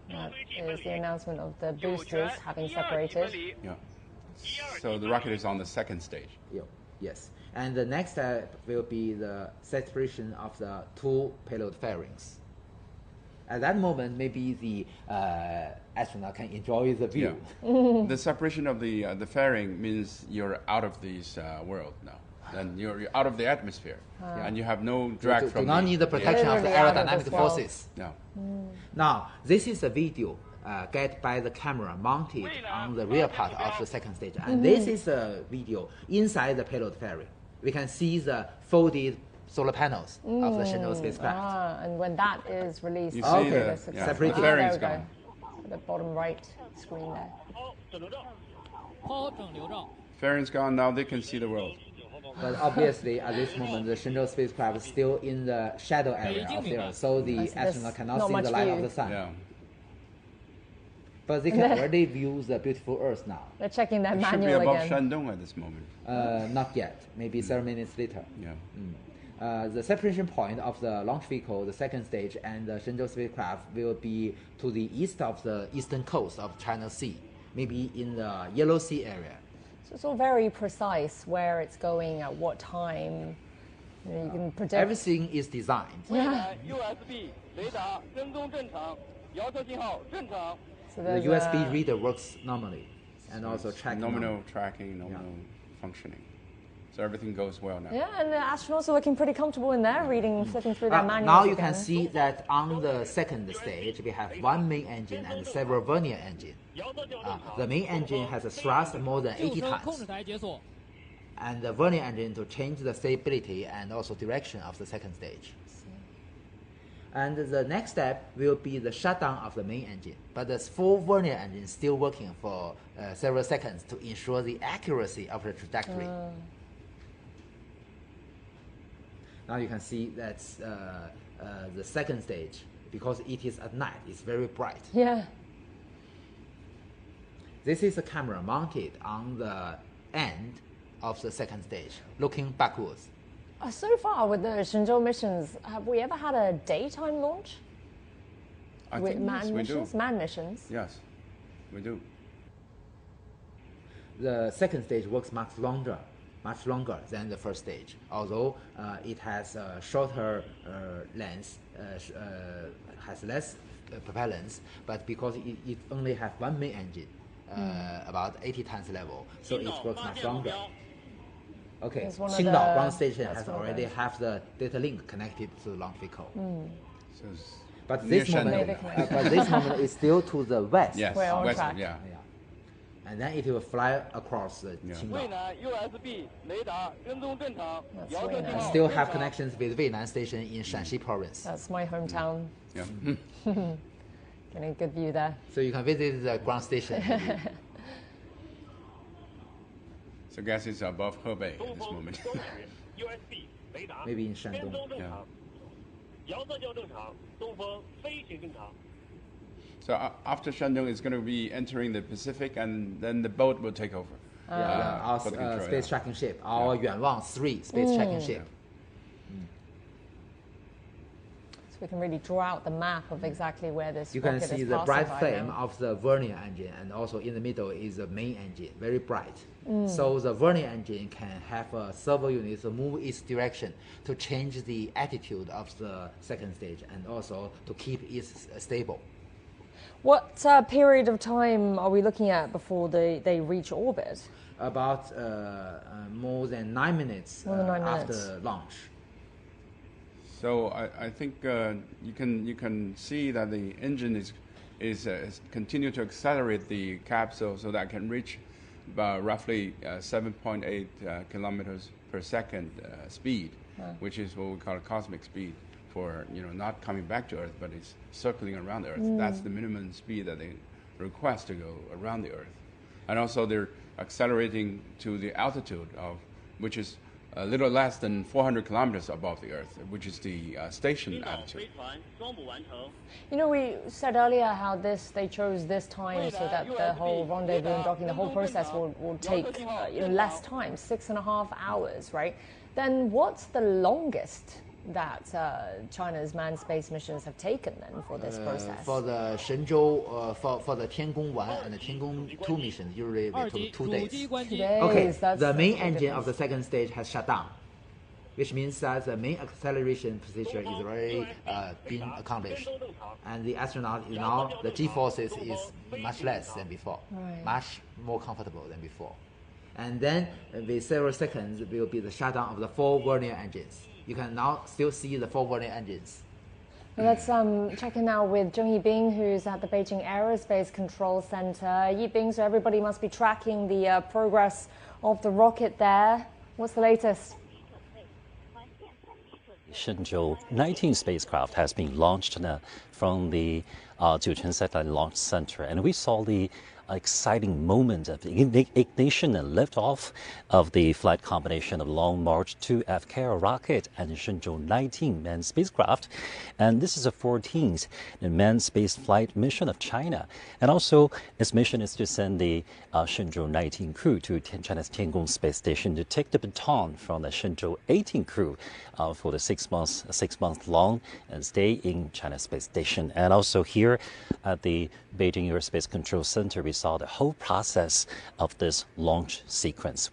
That is the announcement of the boosters having separated. Yeah. So the rocket is on the second stage. Yes. And the next step will be the separation of the 2 payload fairings. At that moment, maybe the astronaut can enjoy the view. Yeah. The separation of the fairing means you're out of this world now. Then you're out of the atmosphere, and you have no drag from. Do not need the protection of the aerodynamic forces. No. Now, this is a video get by the camera mounted on the rear part of the second stage, and this is a video inside the payload fairing. We can see the folded solar panels of the Shenzhou spacecraft. And when that is released, you see the separated. There we go. The bottom right screen there. Fairing's gone, now they can see the world. But obviously, at this moment, the Shenzhou spacecraft is still in the shadow area of the Earth, so the astronaut cannot see the light of the sun. Yeah. But they can already view the beautiful Earth now. They're checking their it manual should be above again. Shandong at this moment. Not yet. Maybe 7 minutes later. Yeah. The separation point of the launch vehicle, the second stage, and the Shenzhou spacecraft will be to the east of the eastern coast of China Sea. maybe in the Yellow Sea area. So it's all very precise where it's going at what time. You can predict. Everything is designed. Yeah. So the USB reader works normally, and also tracking. Nominal tracking, nominal functioning. So everything goes well now. Yeah, and the astronauts are looking pretty comfortable in there, flipping through their manuals. Now you can see that on the second stage, we have one main engine and several vernier engines. The main engine has a thrust more than 80 tons. And the vernier engine to change the stability and also direction of the second stage. And the next step will be the shutdown of the main engine. But the full vernier engine is still working for several seconds to ensure the accuracy of the trajectory. Now you can see that's the second stage, because it is at night, it's very bright. Yeah. This is a camera mounted on the end of the second stage, looking backwards. So far with the Shenzhou missions, have we ever had a daytime launch? With manned missions? We do. Manned missions? Yes, we do. The second stage works much longer than the first stage, although it has a shorter length, has less propellants, but because it only has one main engine, about 80 tons level, so it works much longer. Okay, Qingdao ground station has already have the data link connected to the launch vehicle. But this moment is still to the west. Yes, west, yeah. And then it will fly across the Qingdao. And still have connections with Weinan Station in Shanxi province. That's my hometown. Yeah. Getting a good view there. So you can visit the ground station. So I guess it's above Hebei at this moment. Maybe in Shandong. Yeah. So after Shandong, it's going to be entering the Pacific, and then the boat will take over. Our space tracking ship, our Yuanwang 3 space tracking ship. So we can really draw out the map of exactly where this You can rocket see is the bright passing by flame now. of the vernier engine, and also in the middle is the main engine, very bright. So the vernier engine can have a servo unit to move its direction to change the attitude of the second stage, and also to keep it stable. What period of time are we looking at before they reach orbit? About more than 9 minutes after launch. So I think you can see that the engine is continue to accelerate the capsule so that it can reach about roughly 7.8 kilometers per second speed, which is what we call a cosmic speed for not coming back to Earth, but it's circling around the Earth. That's the minimum speed that they request to go around the Earth, and also they're accelerating to the altitude of which is a little less than 400 kilometers above the Earth, which is the station altitude. We said earlier how they chose this time so that the whole rendezvous and docking, the whole process will take less time, 6.5 hours, right? Then what's the longest that China's manned space missions have taken then for this process? For the Shenzhou, for the Tiangong 1 and the Tiangong 2 missions, usually they took 2 days. 2 days. Okay, That's the main engine of the second stage has shut down, which means that the main acceleration procedure is already been accomplished, and the astronaut is now the G-forces is much less than before, much more comfortable than before, and then with several seconds will be the shutdown of the 4 vernier engines. You can now still see the 4 vernier engines. Well, let's check in now with Zheng Yibing, who's at the Beijing Aerospace Control Center. Yibing, so everybody must be tracking the progress of the rocket there. What's the latest? Shenzhou-19 spacecraft has been launched from the Jiuquan Satellite Launch Center, and we saw the exciting moment of the ignition and liftoff of the flight combination of Long March 2F carrier rocket and Shenzhou-19 manned spacecraft. And this is the 14th manned space flight mission of China. And also, its mission is to send the Shenzhou-19 crew to China's Tiangong space station to take the baton from the Shenzhou-18 crew for the 6 month long stay in China's space station. And also here at the Beijing Aerospace Control Center, we saw the whole process of this launch sequence.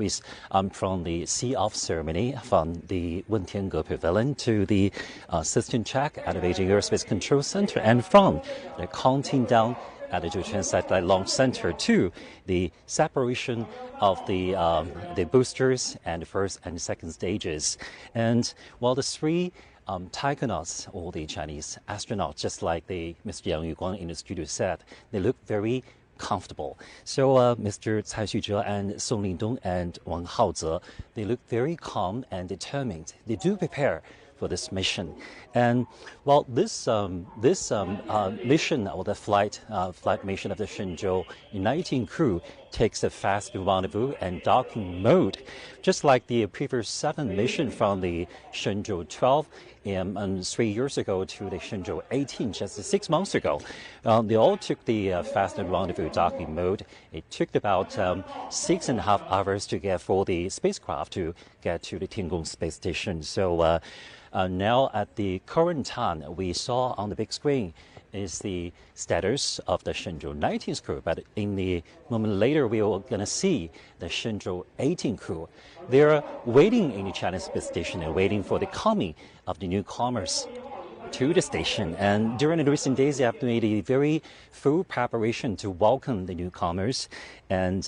From the see-off ceremony from the Wentiange Pavilion to the system check at the Beijing Aerospace Control Center, and from the counting down at the Jiuquan Satellite Launch Center to the separation of the boosters and the first and second stages. And while the three taikonauts, or the Chinese astronauts, just like Mr. Yang Yuguang in the studio said, they look very comfortable. So Mr. Cai Xuzhe and Song Lingdong and Wang Haoze, they look very calm and determined. They do prepare for this mission. And while this mission, or the flight mission of the Shenzhou-19 crew takes a fast rendezvous and docking mode, just like the previous 7 mission from the Shenzhou-12 3 years ago to the Shenzhou-18 just 6 months ago. They all took the fast rendezvous docking mode. It took about 6.5 hours to get for the spacecraft to get to the Tiangong space station. So now at the current time, we saw on the big screen is the status of the Shenzhou-19 crew, but in the moment later we are going to see the Shenzhou-18 crew. They're waiting in the China space station and waiting for the coming of the newcomers to the station. And during the recent days, they have made a very full preparation to welcome the newcomers. And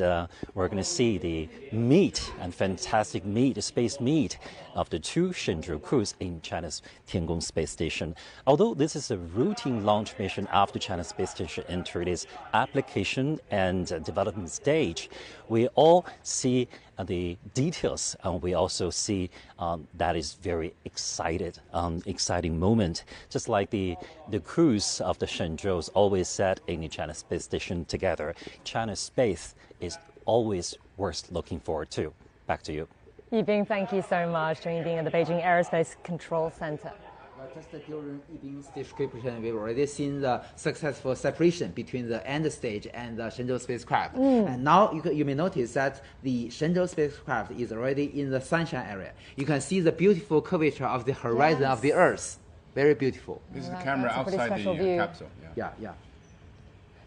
we're going to see the meet and fantastic meet, the space meet of the 2 Shenzhou crews in China's Tiangong space station. Although this is a routine launch mission after China's space station entered its application and development stage, we all see the details, and we also see that is very exciting moment. Just like the crews of the Shenzhou's always said in the China space station together, China's space is always worth looking forward to. Back to you. Yibing, thank you so much for being at the Beijing Aerospace Control Center. Just during Yibing's description, we've already seen the successful separation between the end stage and the Shenzhou spacecraft. And now you may notice that the Shenzhou spacecraft is already in the sunshine area. You can see the beautiful curvature of the horizon of the Earth. Very beautiful. This is the camera outside the capsule. Yeah.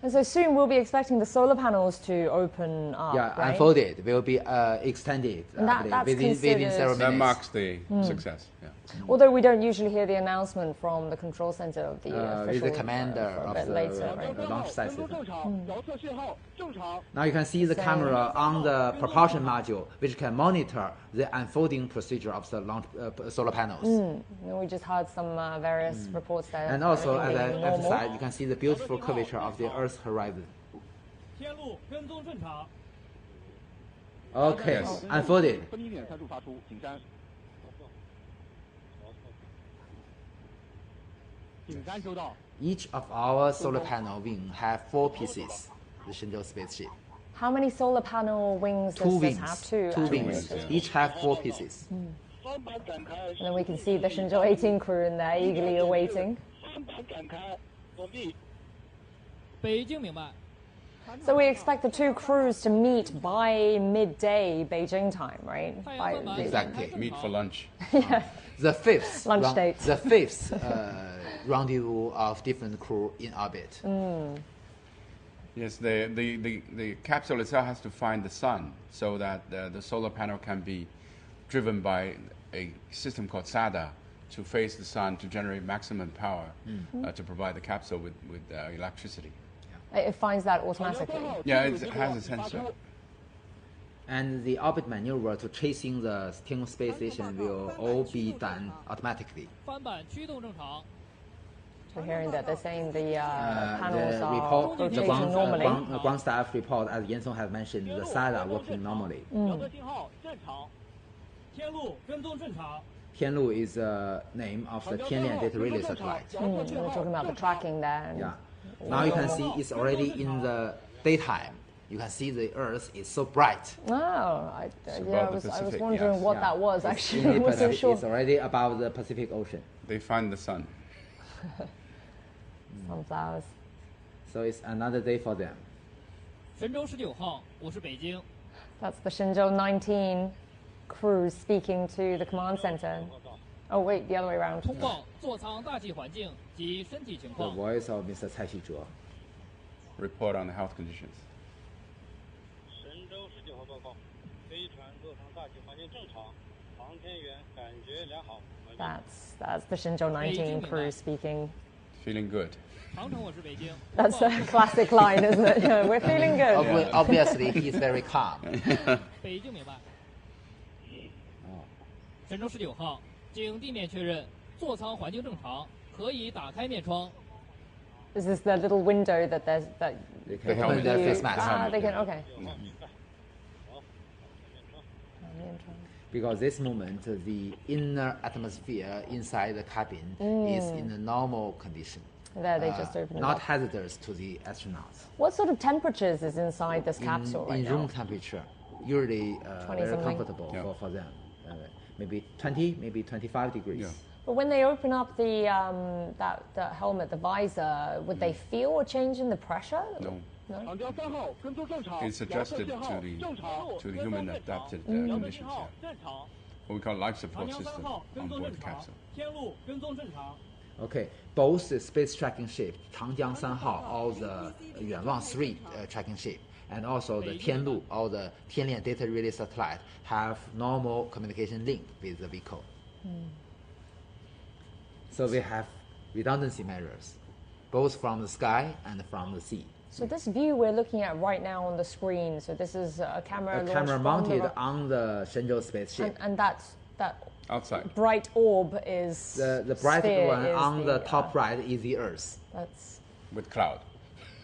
And so soon we'll be expecting the solar panels to open up, right? Unfolded, will be extended within several minutes. That marks the success. Yeah. Although we don't usually hear the announcement from the control center of the official, the commander of the launch site system. Now you can see the camera on the propulsion module, which can monitor the unfolding procedure of the launch solar panels. We just heard some various reports there. And also, as I emphasized, you can see the beautiful curvature of the Earth's horizon. Okay, unfolded. Each of our solar panel wing have 4 pieces, the Shenzhou spaceship. How many solar panel wings does this have? 2 wings. Each have 4 pieces. And then we can see the Shenzhou-18 crew in there eagerly awaiting. So we expect the 2 crews to meet by midday Beijing time, right? Exactly. Meet for lunch. The 5th lunch date. The 5th rendezvous of different crew in orbit. Yes, the capsule itself has to find the sun so that the solar panel can be driven by a system called SADA to face the sun to generate maximum power to provide the capsule with electricity. It finds that automatically? Yeah, it has a sensor. And the orbit maneuver to chasing the Tiangong space station will all be done automatically. We're hearing that they're saying the panels are rotating normally. Ground staff report, as Yan Song has mentioned, the SADA working normally. Tianlu is the name of the Tianlian data relay satellite. We're talking about the tracking there. Yeah. Now you can see it's already in the daytime. You can see the Earth is so bright. Oh, I was wondering what that was actually. I wasn't sure. It's already above the Pacific Ocean. They find the sun. Sunflowers. So it's another day for them. That's the Shenzhou-19 crew speaking to the command center. Oh wait, the other way around. The voice of Mr. Cai Xuzhe. report on the health conditions. That's the Shenzhou-19 crew speaking. Feeling good. That's a classic line, isn't it? Yeah, we're feeling good. Obviously, he's very calm. 神舟19号经地面确认座舱环境正常，可以打开面窗。 Is this the little window that there's that they can open their face mask? They can. Okay. Because this moment, the inner atmosphere inside the cabin is in a normal condition. There, they just open it not up. hazardous to the astronauts. What sort of temperatures is inside this capsule right in now? Room temperature, usually very comfortable for them. Maybe 20, maybe 25 degrees. Yeah. But when they open up the that helmet, the visor, would they feel a change in the pressure? No. No? It's adjusted to the human adapted conditions. Yeah. What we call life support system on board the capsule. Okay, both the space tracking ship, Changjiang 3号, or the Yuanwang 3 tracking ship, and also the Tianlu, or the Tianlian data relay satellite, have normal communication link with the vehicle. So we have redundancy measures, both from the sky and from the sea. So this view we're looking at right now on the screen, so this is a camera mounted on the Shenzhou spaceship. And that outside bright orb is the bright one on the top right is the Earth. That's with cloud.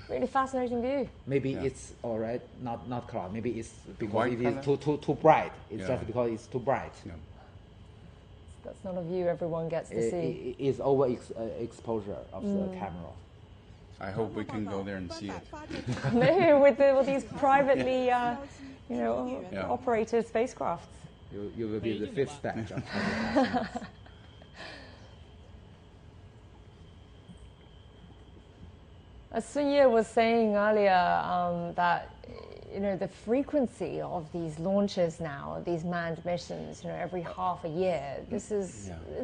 Really fascinating view. Maybe it's alright, not cloud. Maybe it's because it is too bright. It's just because it's too bright. Yeah. That's not a view everyone gets to see. It's overexposure of the camera. I hope we can go there and see it. Maybe with these privately, operated spacecrafts. You will be the fifth batch. As Sun Ye was saying earlier, that the frequency of these launches now, these manned missions, every half a year, it's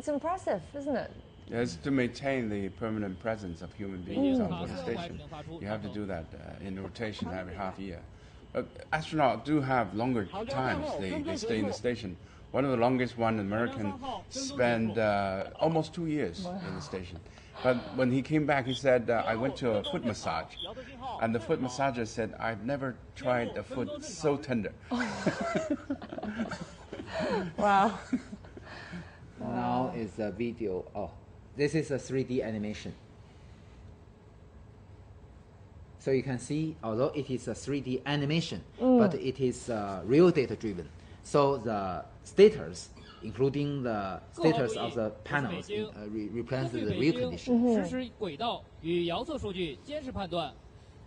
impressive, isn't it? Yes, to maintain the permanent presence of human beings on board the station, you have to do that in rotation every half a year. But astronauts do have longer times. They stay in the station. One of the longest one, an American, spent almost 2 years in the station. But when he came back, he said, I went to a foot massage. And the foot massager said, I've never tried a foot so tender. Wow. Now is a video. Oh, this is a 3D animation. So you can see, although it is a 3D animation, but it is real data driven. So the status, including the status of the panels, represents the real condition. 实时轨道与遥测数据监视判断，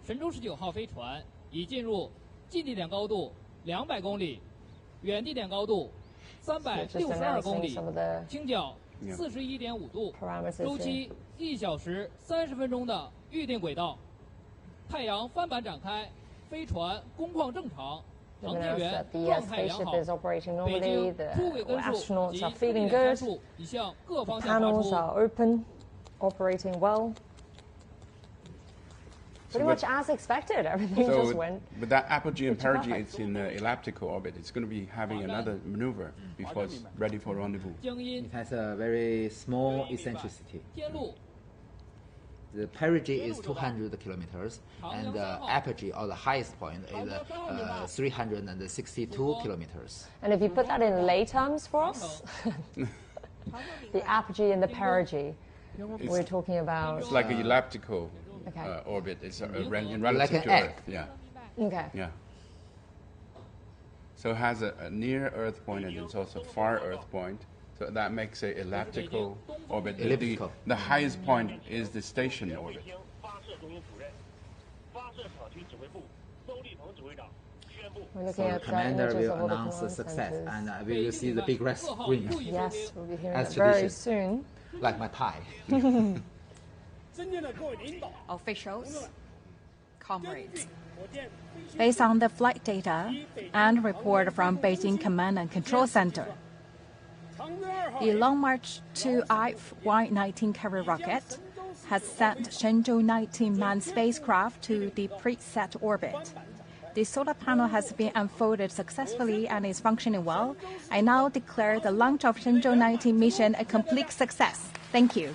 神舟19号飞船已进入近地点高度200公里，远地点高度362公里，倾角41.5度，周期1小时30分钟的预定轨道。太阳帆板展开，飞船工况正常。 航天员状态良好，北京出轨根数及出力参数已向各方向发出。 Panels are open, operating well. Pretty much as expected. Everything just went. With that apogee and perigee, it's in elliptical orbit. It's going to be having another maneuver before it's ready for rendezvous. It has a very small eccentricity. The perigee is 200 kilometers, and the apogee, or the highest point, is 362 kilometers. And if you put that in lay terms for us, the apogee and the perigee, we're talking about. It's like an elliptical orbit. It's in relative like to an Earth. Yeah. Okay. Yeah. So it has a near Earth point and it's also far Earth point. So that makes an elliptical orbit. The highest point is the station orbit. So the commander will announce the success, and we will see the big red screen. Yes, we'll be hearing it very soon. Like my tie. Officials, comrades. Based on the flight data and report from Beijing Command and Control Center, the Long March 2 IF-Y-19 carrier rocket has sent Shenzhou-19 manned spacecraft to the preset orbit. The solar panel has been unfolded successfully and is functioning well. I now declare the launch of Shenzhou-19 mission a complete success. Thank you.